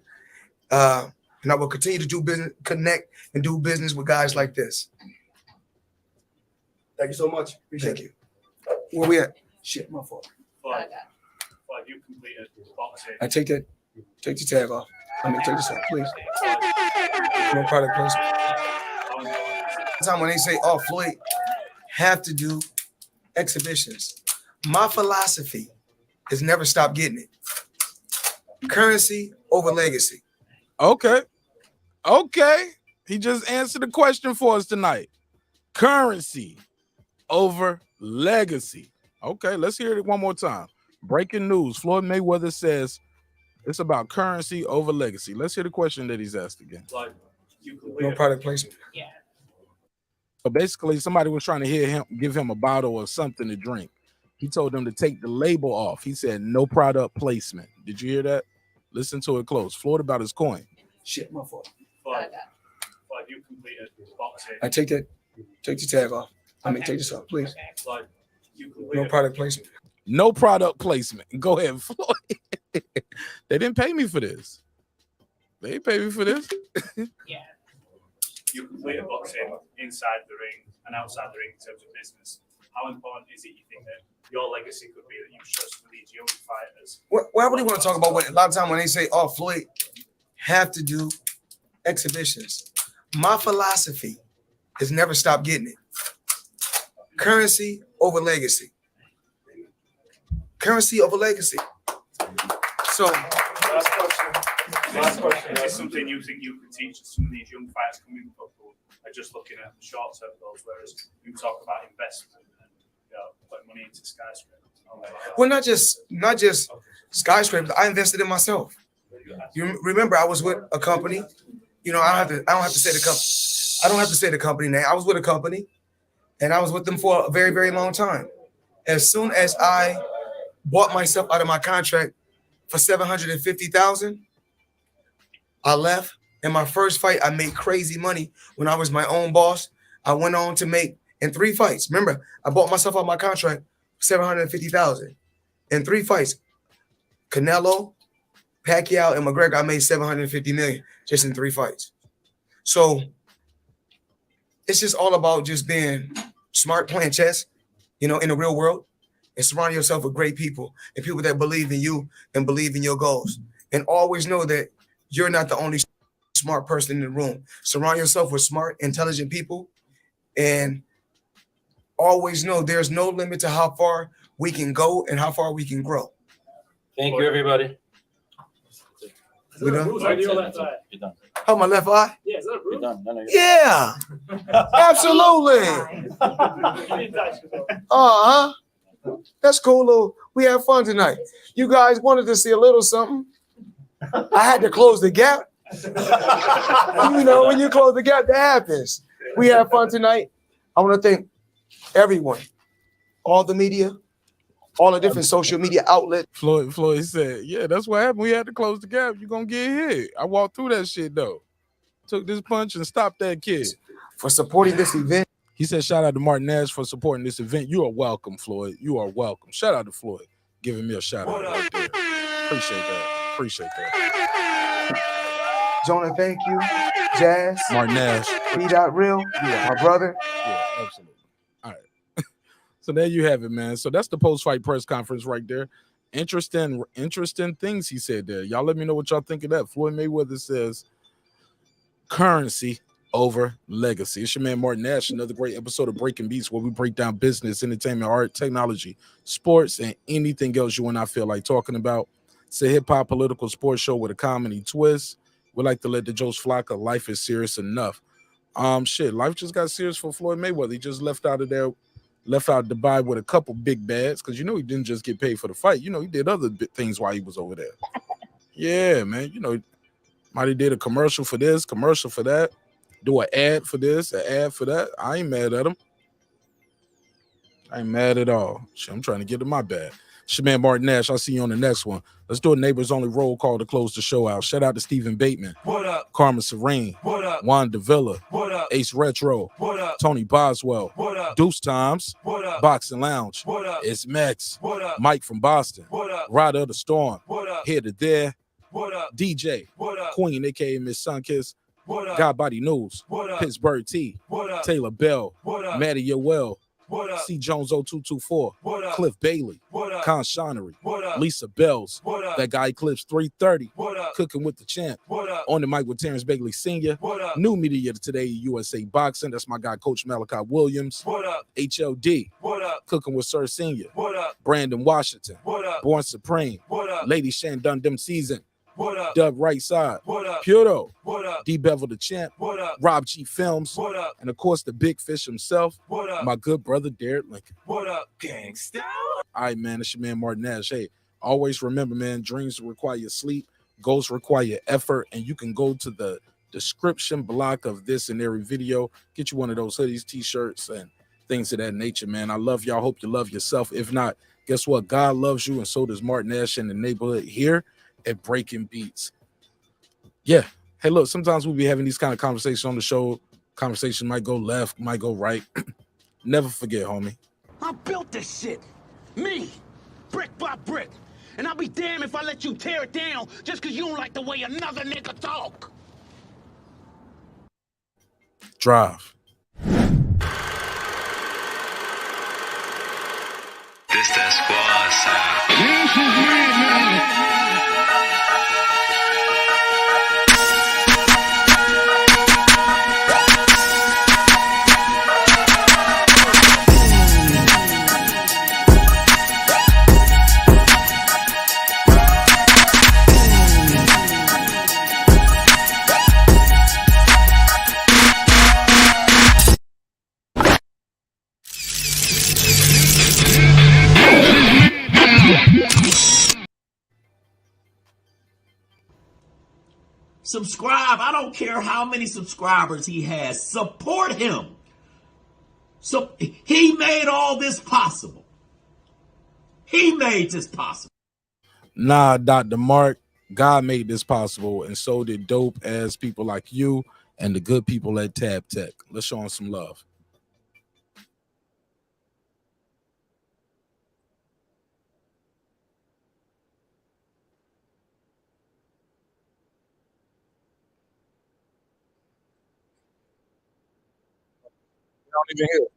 And I will continue to do business, connect and do business with guys like this. Thank you so much. Appreciate you. Where we at? Shit, my fault. Floyd, you completed boxing. I take the tag off. Let me take this off, please. No product placement. Time when they say, "Oh, Floyd have to do exhibitions," my philosophy is never stop getting it. Currency over legacy. Okay. He just answered the question for us tonight. Currency over legacy. Okay, let's hear it one more time. Breaking news. Floyd Mayweather says it's about currency over legacy. Let's hear the question that he's asked again. No product placement. Yeah. So basically, somebody was trying to give him a bottle of something to drink. He told them to take the label off. He said no product placement. Did you hear that? Listen to it close. Floyd about his coin. Shit, my fault. Floyd, you completed boxing. I take the tag off. Let me take this off, please. Floyd, no product placement. No product placement. Go ahead, Floyd. They didn't pay me for this. They didn't pay me for this. Yeah. You completed boxing inside the ring and outside the ring in terms of business. How important is it, you think, that your legacy could be that you trust for these young fighters? Well, I really want to talk about what a lot of time when they say, "Oh, Floyd have to do exhibitions." My philosophy is never stop getting it. Currency over legacy. Currency over legacy. So, last question. Is this something you think you could teach some of these young fighters coming up? are just looking at short-term goals, whereas you talk about investment and putting money into skyscrapers. Well, not just skyscrapers. I invested in myself. You remember, I was with a company. You know, I don't have to say the company. I don't have to say the company name. I was with a company, and I was with them for a very, very long time. As soon as I bought myself out of my contract for $750,000, I left. In my first fight, I made crazy money when I was my own boss. I went on to make in 3 fights. Remember, I bought myself out of my contract for $750,000 in 3 fights. Canelo, Pacquiao, and McGregor. I made $750 million just in 3 fights. So it's just all about just being smart, playing chess, you know, in the real world, and surround yourself with great people and people that believe in you and believe in your goals. And always know that you're not the only smart person in the room. Surround yourself with smart, intelligent people, and always know there's no limit to how far we can go and how far we can grow. Thank you, everybody. We done? You're done. Oh, my left eye? Yeah, is that You're done. No, Yeah, absolutely. Uh-huh. That's cool. Little. We had fun tonight. You guys wanted to see a little something. I had to close the gap. You know, when you close the gap, that happens. We had fun tonight. I want to thank everyone, all the media, all the different social media outlets. Floyd said, yeah, that's what happened. We had to close the gap. You're going to get hit. I walked through that shit, though. Took this punch and stopped that kid. For supporting this event. He said, shout out to Martin Nash for supporting this event. You are welcome, Floyd. You are welcome. Shout out to Floyd. Giving me a shout out right there. Appreciate that. Appreciate that. Jonah, thank you. Jazz. Martin Nash. B.Real. My brother. Yeah, absolutely. All right. So there you have it, man. So that's the post-fight press conference right there. Interesting things he said there. Y'all let me know what y'all think of that. Floyd Mayweather says currency over legacy. It's your man Martin Nash. Another great episode of Breaking Beats, where we break down business, entertainment, art, technology, sports, and anything else you and I feel like talking about. It's a hip-hop political sports show with a comedy twist. We like to let the jokes fly, cause life is serious enough. Life just got serious for Floyd Mayweather. He just left out Dubai with a couple big bads, because you know he didn't just get paid for the fight. You know, he did other things while he was over there. Yeah, man. You know, might have did a commercial for this, commercial for that, do an ad for this, an ad for that. I ain't mad at him. I ain't mad at all. Shit, I'm trying to get to my bag. It's your man Martin Nash. I'll see you on the next one. Let's do a neighbors only roll call to close the show out. Shout out to Stephen Bateman. What up? Karma Serene. What up? Juan Davila. What up? Ace Retro. What up? Tony Boswell. What up? Deuce Times. What up? Boxing Lounge. What up? It's Max. What up? Mike from Boston. What up? Rider of the Storm. What up? Here to there. What up? DJ. What up? Queen, aka Miss Sunkiss. What up? God Body News. What up? Pittsburgh T. What up? Taylor Bell. What up? Maddie Yoel. What up? C. Jones 0224. What up? Cliff Bailey. What up? Con Shonery. What up? Lisa Bells. What up? That guy Eclipse 330. What up? Cooking with the Champ. What up? On the mic with Terrence Bagley Sr. What up? New media today, USA Boxing. That's my guy, Coach Malachi Williams. What up? HLD. What up? Cooking with Sir Senior. What up? Brandon Washington. What up? Born Supreme. What up? Lady Shan Dundum Season. What up? Dub Right Side. What up? Puro. What up? D Bevel the Champ. What up? Rob G Films. What up? And of course, the big fish himself. What up? My good brother, Derek Lincoln. What up, gangsta? All right, man. It's your man, Martin Nash. Hey, always remember, man, dreams require sleep, goals require effort, and you can go to the description block of this and every video. Get you one of those hoodies, t-shirts, and things of that nature, man. I love y'all. Hope you love yourself. If not, guess what? God loves you, and so does Martin Nash in the neighborhood here at Breaking Beats. Yeah. Hey, look, sometimes we'll be having these kind of conversations on the show. Conversation might go left, might go right. Never forget, homie. I built this shit. Me. Brick by brick. And I'll be damned if I let you tear it down just because you don't like the way another nigga talk. Drive. This that squad sound. Subscribe. I don't care how many subscribers he has. Support him. So he made all this possible. He made this possible. Nah, Dr. Mark, God made this possible, and so did dope ass people like you and the good people at Tab Tech. Let's show them some love. Don't even hear.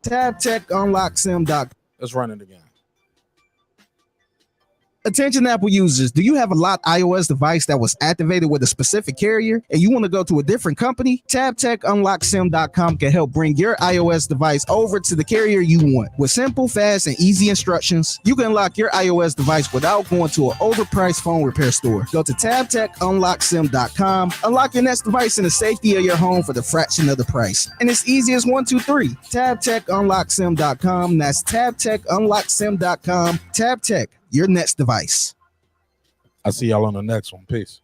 TabTechUnlockSim.com. Let's run it again. Attention Apple users, do you have a locked iOS device that was activated with a specific carrier and you want to go to a different company? TabTechUnlockSim.com can help bring your iOS device over to the carrier you want. With simple, fast, and easy instructions, you can unlock your iOS device without going to an overpriced phone repair store. Go to TabTechUnlockSim.com, unlock your next device in the safety of your home for the fraction of the price. And it's easy as 1, 2, 3. TabTechUnlockSim.com. That's TabTechUnlockSim.com. TabTech, your next device. I'll see y'all on the next one. Peace.